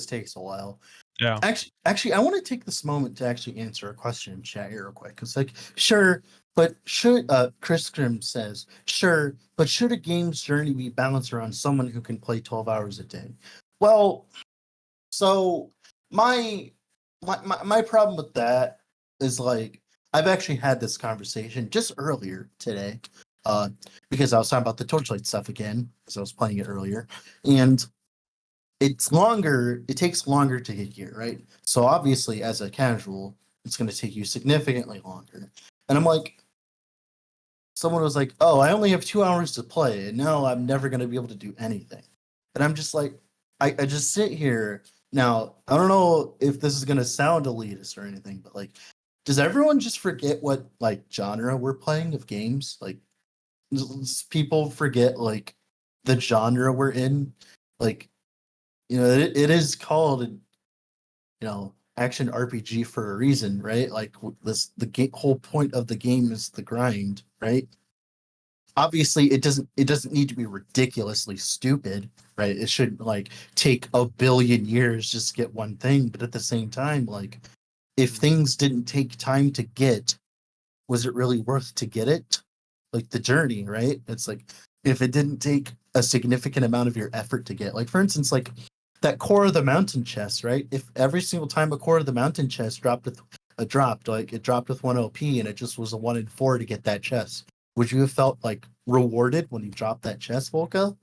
takes a while. Yeah. Actually, I want to take this moment to actually answer a question in chat here real quick. It's like, sure, but should Chris Grimm says, sure, but should a game's journey be balanced around someone who can play 12 hours a day? Well, so my problem with that is like I've actually had this conversation just earlier today, because I was talking about the Torchlight stuff again, because I was playing it earlier, and it takes longer to get gear, right? So obviously as a casual, it's going to take you significantly longer. And I'm like, someone was like, oh, I only have 2 hours to play, and now I'm never going to be able to do anything. And I'm just like, I just sit here. Now, I don't know if this is going to sound elitist or anything, but like, does everyone just forget what like genre we're playing of games? Like, people forget like the genre we're in. Like, you know, it is called, you know, action RPG for a reason, right? Like the whole point of the game is the grind, right? Obviously, it doesn't need to be ridiculously stupid, right? It shouldn't like take a billion years just to get one thing, but at the same time, like if things didn't take time to get, was it really worth to get it? Like the journey, right? It's like if it didn't take a significant amount of your effort to get, like for instance, like that core of the mountain chest, right? If every single time a core of the mountain chest dropped with 1 OP and it just was a 1 in 4 to get that chest, would you have felt like rewarded when you dropped that chest, Volca?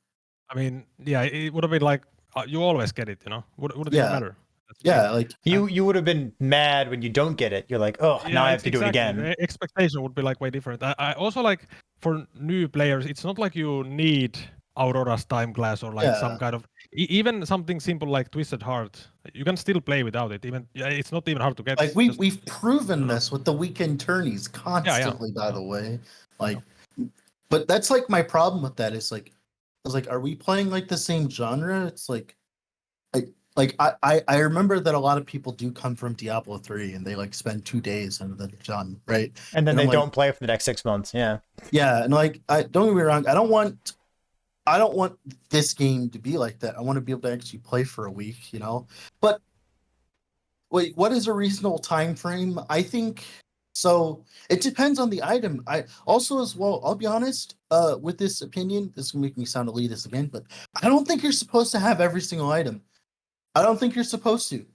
I mean, yeah, it would have been like you always get it, you know. Would it even matter? Yeah, like you would have been mad when you don't get it. You're like, oh, yeah, now I have to do it again. The expectation would be like way different. I also like for new players, it's not like you need Aurora's time glass or like some kind of even something simple like Twisted Heart. You can still play without it. Even it's not even hard to get. Like we've proven this with the weekend tourneys constantly. By the way, like, but that's like my problem with that is like was like, are we playing like the same genre? It's I remember that a lot of people do come from Diablo 3 and they like spend 2 days and then they're done, right? And then And they I'm like, don't play for the next 6 months. Yeah. yeah, and like I don't get me wrong, I don't want this game to be like that. I want to be able to actually play for a week, you know. But wait, what is a reasonable time frame? I think so. It depends on the item. I also as well. I'll be honest. With this opinion, this will make me sound elitist again, but I don't think you're supposed to have every single item. I don't think you're supposed to.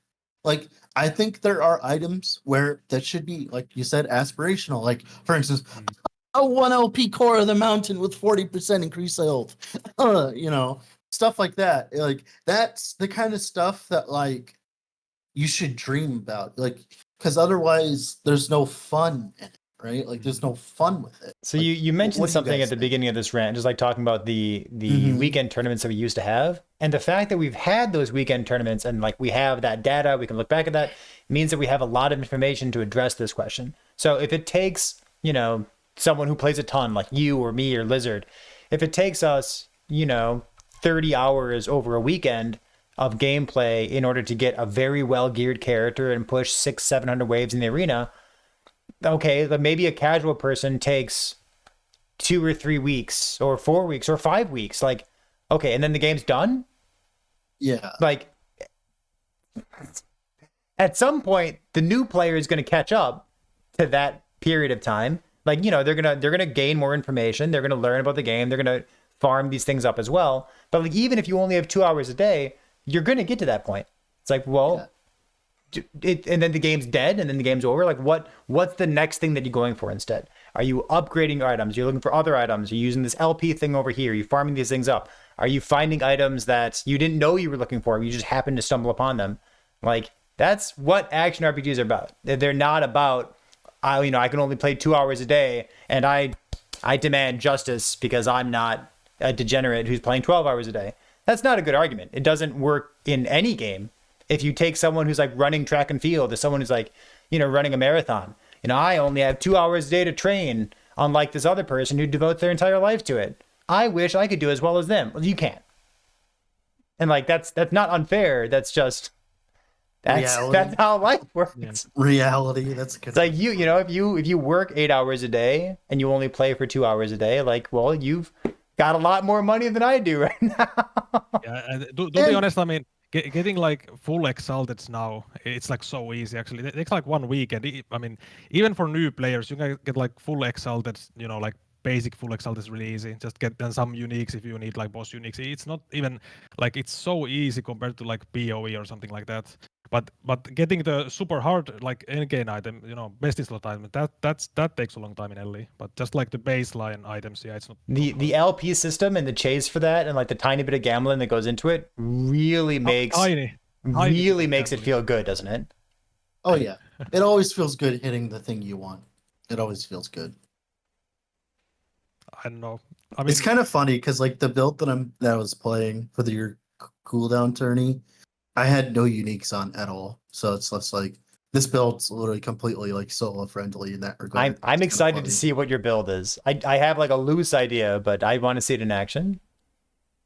Like, I think there are items where that should be, like you said, aspirational. Like, for instance, a 1 LP core of the mountain with 40% increased health. You know, stuff like that. Like, that's the kind of stuff that like you should dream about. Like, because otherwise there's no fun in it, right? Like there's no fun with it. So Like, you mentioned what do you something guys at the think? beginning of this rant, just like talking about the Mhm. weekend tournaments that we used to have, and the fact that we've had those weekend tournaments and like we have that data, we can look back at that, means that we have a lot of information to address this question. So if it takes, you know, someone who plays a ton like you or me or Lizard, if it takes us, you know, 30 hours over a weekend of gameplay in order to get a very well geared character and push 600-700 waves in the arena, okay, but maybe a casual person takes 2 or 3 weeks or 4 weeks or 5 weeks. Like, okay, and then the game's done. Yeah. Like, at some point, the new player is going to catch up to that period of time. Like, you know, they're gonna gain more information. They're gonna learn about the game. They're gonna farm these things up as well. But like, even if you only have 2 hours a day, you're gonna get to that point. It's like, well, and then the game's dead, and then the game's over. Like, what's the next thing that you're going for instead? Are you upgrading your items? You're looking for other items. You're using this LP thing over here. You're farming these things up. Are you finding items that you didn't know you were looking for? You just happened to stumble upon them. Like, that's what action RPGs are about. They're not about, I can only play 2 hours a day, and I demand justice because I'm not a degenerate who's playing 12 hours a day. That's not a good argument. It doesn't work in any game. If you take someone who's like running track and field, or someone who's like, running a marathon, I only have 2 hours a day to train, unlike this other person who devotes their entire life to it. I wish I could do as well as them. Well, you can't. And like, that's not unfair. That's just, that's how life works. Yeah. Reality. That's good. It's like if you work 8 hours a day and you only play for 2 hours a day, like, well, you've got a lot more money than I do right now. Yeah, and to be honest, I mean, getting like full exalted now, it's like so easy actually. It takes like 1 week, and I mean, even for new players, you can get like full exalted, like basic full exalted is really easy. Just get then some uniques if you need like boss uniques. It's not even like it's so easy compared to like PoE or something like that. But getting the super hard like endgame item, best in slot item, that takes a long time in LE. But just like the baseline items, yeah, it's not The LP system and the chase for that, and like the tiny bit of gambling that goes into it, really makes tiny makes it feel good, doesn't it? Oh yeah. It always feels good hitting the thing you want. It always feels good. I don't know. I mean, It's kind of funny because like the build that I was playing for your cooldown tourney, I had no uniques on at all. So it's less like this build's literally completely like solo friendly in that regard. I'm excited to see what your build is. I have like a loose idea, but I want to see it in action.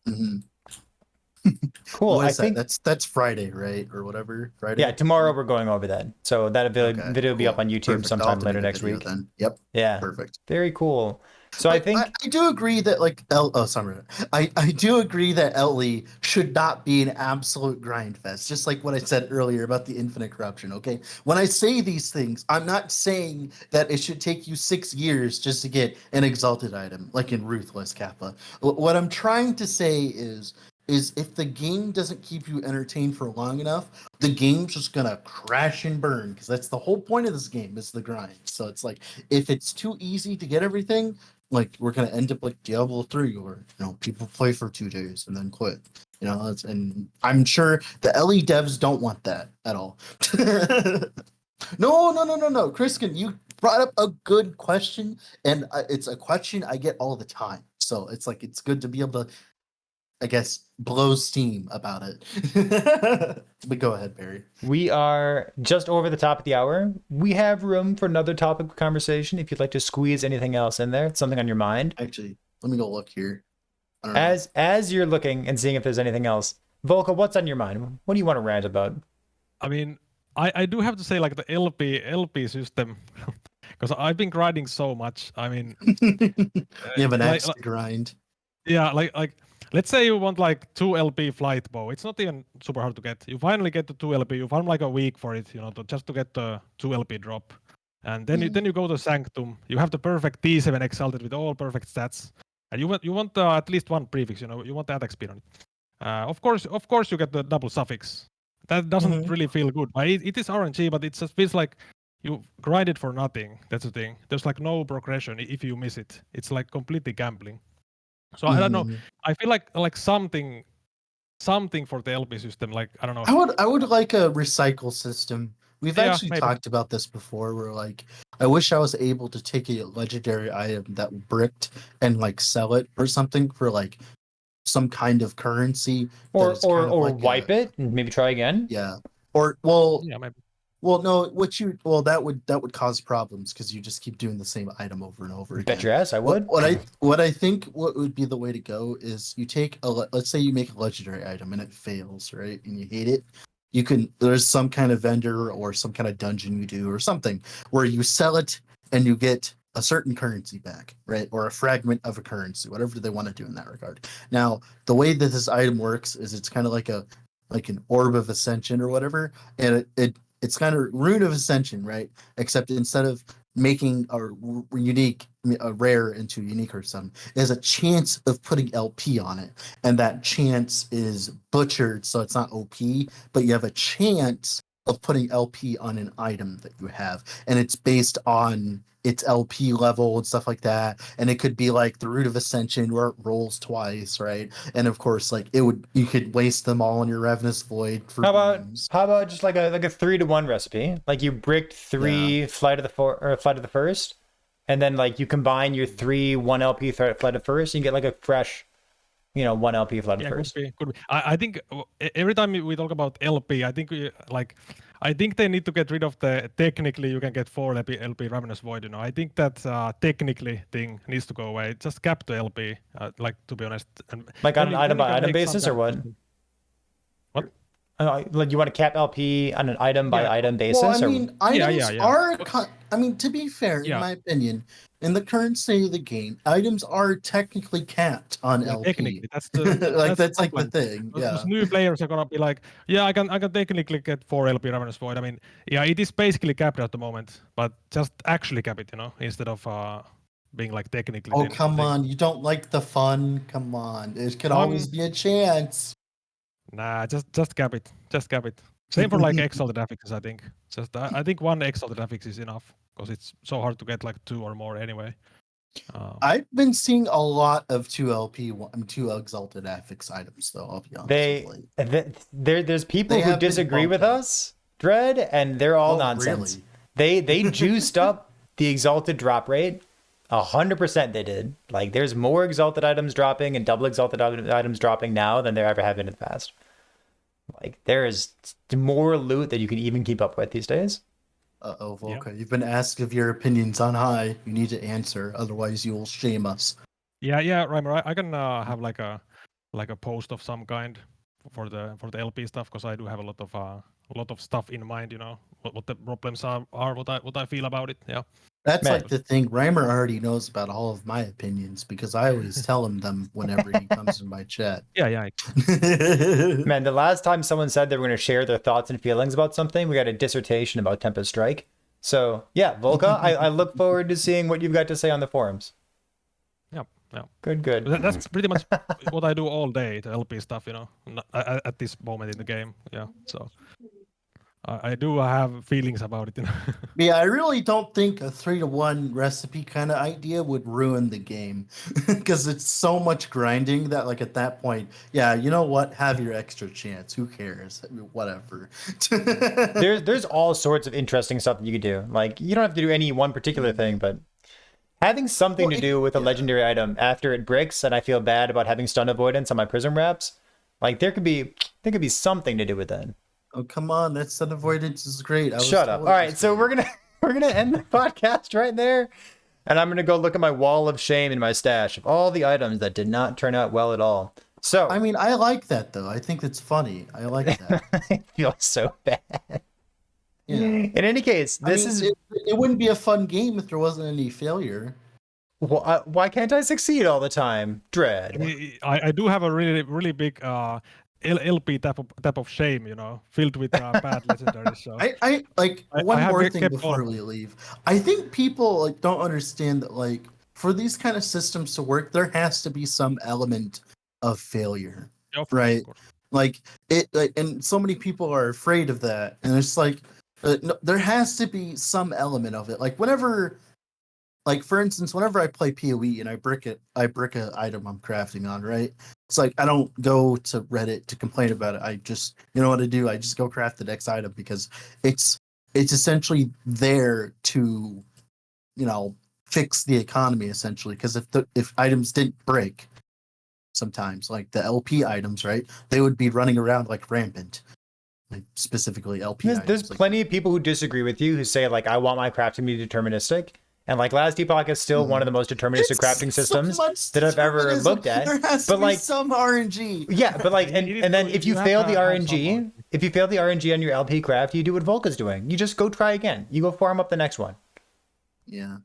Mm-hmm. Cool. I think that's Friday, right? Or whatever. Friday. Yeah, tomorrow we're going over that. So that video will be up on YouTube Perfect. I'll sometime have to later make a next video week. then. Yep. Yeah. Perfect. Very cool. So I think I do agree that like I do agree that LE should not be an absolute grind fest, just like what I said earlier about the infinite corruption. Okay, when I say these things, I'm not saying that it should take you 6 years just to get an exalted item, like in Ruthless Kappa. What I'm trying to say is if the game doesn't keep you entertained for long enough, the game's just gonna crash and burn, because that's the whole point of this game is the grind. So it's like if it's too easy to get everything, like we're gonna end up like Diablo 3, or people play for 2 days and then quit. And I'm sure the LE devs don't want that at all. No, Kriskin, you brought up a good question, and it's a question I get all the time. So it's like it's good to be able to, I guess, blow steam about it. But go ahead, Perry. we are just over the top of the hour. We have room for another topic of conversation if you'd like to squeeze anything else in there. It's something on your mind. Actually, let me go look here. I don't know. As you're looking and seeing if there's anything else, Volca, what's on your mind? What do you want to rant about? I mean, I do have to say like the LP system, because I've been grinding so much. I mean, You have an like axe to grind. yeah, like let's say you want like 2 LP flight bow. It's not even super hard to get. You finally get the 2 LP. You farm like a week for it, just to get the 2 LP drop. And then you go to Sanctum. You have the perfect T7 exalted with all perfect stats. And you want at least one prefix, you want the attack speed on it. Of course you get the double suffix. That doesn't really feel good. But it is RNG, but it just feels like you grinded for nothing. That's the thing. There's like no progression if you miss it. It's like completely gambling. So I don't know. I feel like something for the LP system. Like I don't know. I would like a recycle system. We've Yeah, actually maybe. talked about this before. Where like, I wish I was able to take a legendary item that bricked and like sell it or something for like some kind of currency, Or that is kind of like wipe it and maybe try again. Yeah. Or well, Yeah, maybe. well, no. That would cause problems because you just keep doing the same item over and over again. Bet your ass I would. What I think what would be the way to go is you take let's say you make a legendary item and it fails, right? And you hate it. There's some kind of vendor or some kind of dungeon you do or something where you sell it and you get a certain currency back, right? Or a fragment of a currency, whatever they want to do in that regard. Now, the way that this item works is it's kind of like an orb of ascension or whatever, and it's kind of rune of ascension, right? Except instead of making a rare into unique or something, there's a chance of putting LP on it, and that chance is butchered, so it's not OP, but you have a chance of putting LP on an item that you have, and it's based on its LP level and stuff like that. And it could be like the Root of Ascension where it rolls twice, right? And of course, like you could waste them all in your Ravenous Void for beams. How about just like a 3-to-1 recipe? Like you bricked 3 Flight of the First, and then like you combine your 3 1 LP Flight of First, and you get like a fresh 1 LP Flight of First. Could be. I think every time we talk about LP, I think they need to get rid of the technically you can get 4 LP Ravenous Void. I think that technically thing needs to go away. Just cap the LP, like to be honest. And like on an item by item basis or what? What? Like you want to cap LP on an item by item basis? Well, I mean, items are. I mean, to be fair, in Yeah. my opinion, in the current state of the game, items are technically capped on LP. Technically, that's the that's like the thing. Yeah. Those new players are gonna be like, yeah, I can technically get 4 LP Ravenous Void. I mean, yeah, it is basically capped at the moment, but just actually cap it, instead of being like technically. Oh, come on! You don't like the fun? Come on! There could always be a chance. Nah, just cap it. Just cap it. Same for like exalted affixes, I think. I think 1 exalted affix is enough because it's so hard to get like 2 or more anyway. I've been seeing a lot of 2 exalted affix items though. I'll be honest. There's people who disagree with us, Dread, and they're all nonsense. Really? They juiced up the exalted drop rate. 100% they did. Like there's more exalted items dropping and double exalted items dropping now than there ever have been in the past. Like there is more loot that you can even keep up with these days. Volca, you've been asked of your opinions on high. You need to answer, otherwise you will shame us. Yeah, Reimer, I can have like a post of some kind for the LP stuff because I do have a lot of stuff in mind. What the problems are what I feel about it. Yeah. That's like the thing. Reimer already knows about all of my opinions because I always tell him them whenever he comes in my chat. Yeah. Man, the last time someone said they were going to share their thoughts and feelings about something, we got a dissertation about Tempest Strike. So, yeah, Volca, I look forward to seeing what you've got to say on the forums. Yeah. Good. That's pretty much what I do all day, the LP stuff, at this moment in the game. Yeah, so I do have feelings about it. Yeah, I really don't think a 3-to-1 recipe kind of idea would ruin the game because it's so much grinding that like at that point, yeah, you know what? Have your extra chance. Who cares? I mean, whatever. There's all sorts of interesting stuff that you could do. Like you don't have to do any one particular thing, but having something to do with a legendary item after it bricks, and I feel bad about having stun avoidance on my prism wraps. Like there could be something to do with that. Oh, come on, that stun avoidance is great. Shut up. All right, so we're gonna end the podcast right there. And I'm gonna go look at my wall of shame in my stash of all the items that did not turn out well at all. So I mean, I like that though. I think that's funny. I like that. I feel so bad. Yeah. In any case, this is it wouldn't be a fun game if there wasn't any failure. why can't I succeed all the time? Dread. I do have a really big LP type of shame, filled with bad legendaries. So I like one have more thing kept before all- we leave. I think people like don't understand that like for these kind of systems to work, there has to be some element of failure, Yeah, of course, right? of course. Like and so many people are afraid of that, and it's like no, there has to be some element of it. Like whenever, like for instance, whenever I play PoE and I brick a item I'm crafting on, right? It's like I don't go to Reddit to complain about it. I just, you know what I do? I just go craft the next item because it's essentially there to, fix the economy essentially. Because if items didn't break, sometimes like the LP items, right? They would be running around like rampant. Like specifically LP There's items. Like, plenty of people who disagree with you who say like I want my crafting to be deterministic. And like Last Epoch is still one of the most deterministic it's crafting so systems much that I've ever determinism. looked at. There has But to be like some RNG. yeah, but like and then if you you have fail to the have some RNG, if you fail the RNG on your LP craft, you do what Volca's doing. You just go try again. You go farm up the next one. Yeah.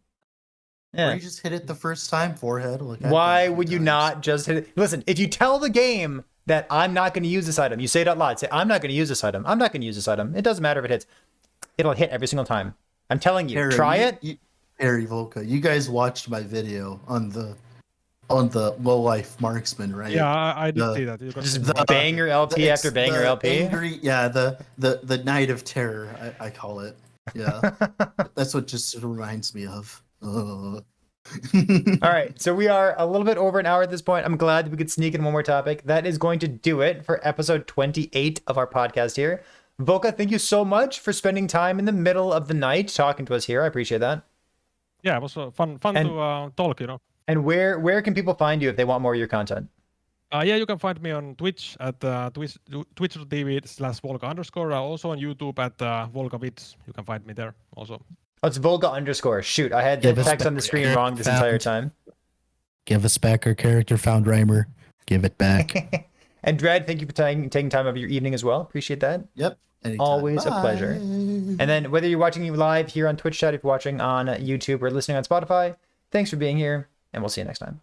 Or Yeah. you just hit it the first time, forehead. Like I've done Why a few would you times. not just hit it? Listen, if you tell the game that I'm not going to use this item, you say it out loud. Say, I'm not going to use this item. I'm not going to use this item. It doesn't matter if it hits. It'll hit every single time. I'm telling you. Harry, Try it. Harry Volca, you guys watched my video on the low life marksman, right? Yeah, I did The- see that. You got Just the- bang your LP after bang your LP. Angry, yeah, the night of terror, I call it. Yeah, that's what just reminds me of. All right, so we are a little bit over an hour at this point. I'm glad that we could sneak in one more topic. That is going to do it for episode 28 of our podcast here. Volca, thank you so much for spending time in the middle of the night talking to us here. I appreciate that. Yeah, it was fun to talk, And where can people find you if they want more of your content? Yeah, you can find me on Twitch at twitch.tv/Volca_. Also on YouTube at VolcaVids. You can find me there also. Oh, it's Volca_. Shoot, I had the Give us text on the back screen your wrong this found. entire time. Give us back our character found rhymer. Give it back. And Dread, thank you for taking time of your evening as well. Appreciate that. Yep. Anytime. Always a pleasure. And then whether you're watching live here on Twitch chat, if you're watching on YouTube or listening on Spotify, thanks for being here, and we'll see you next time.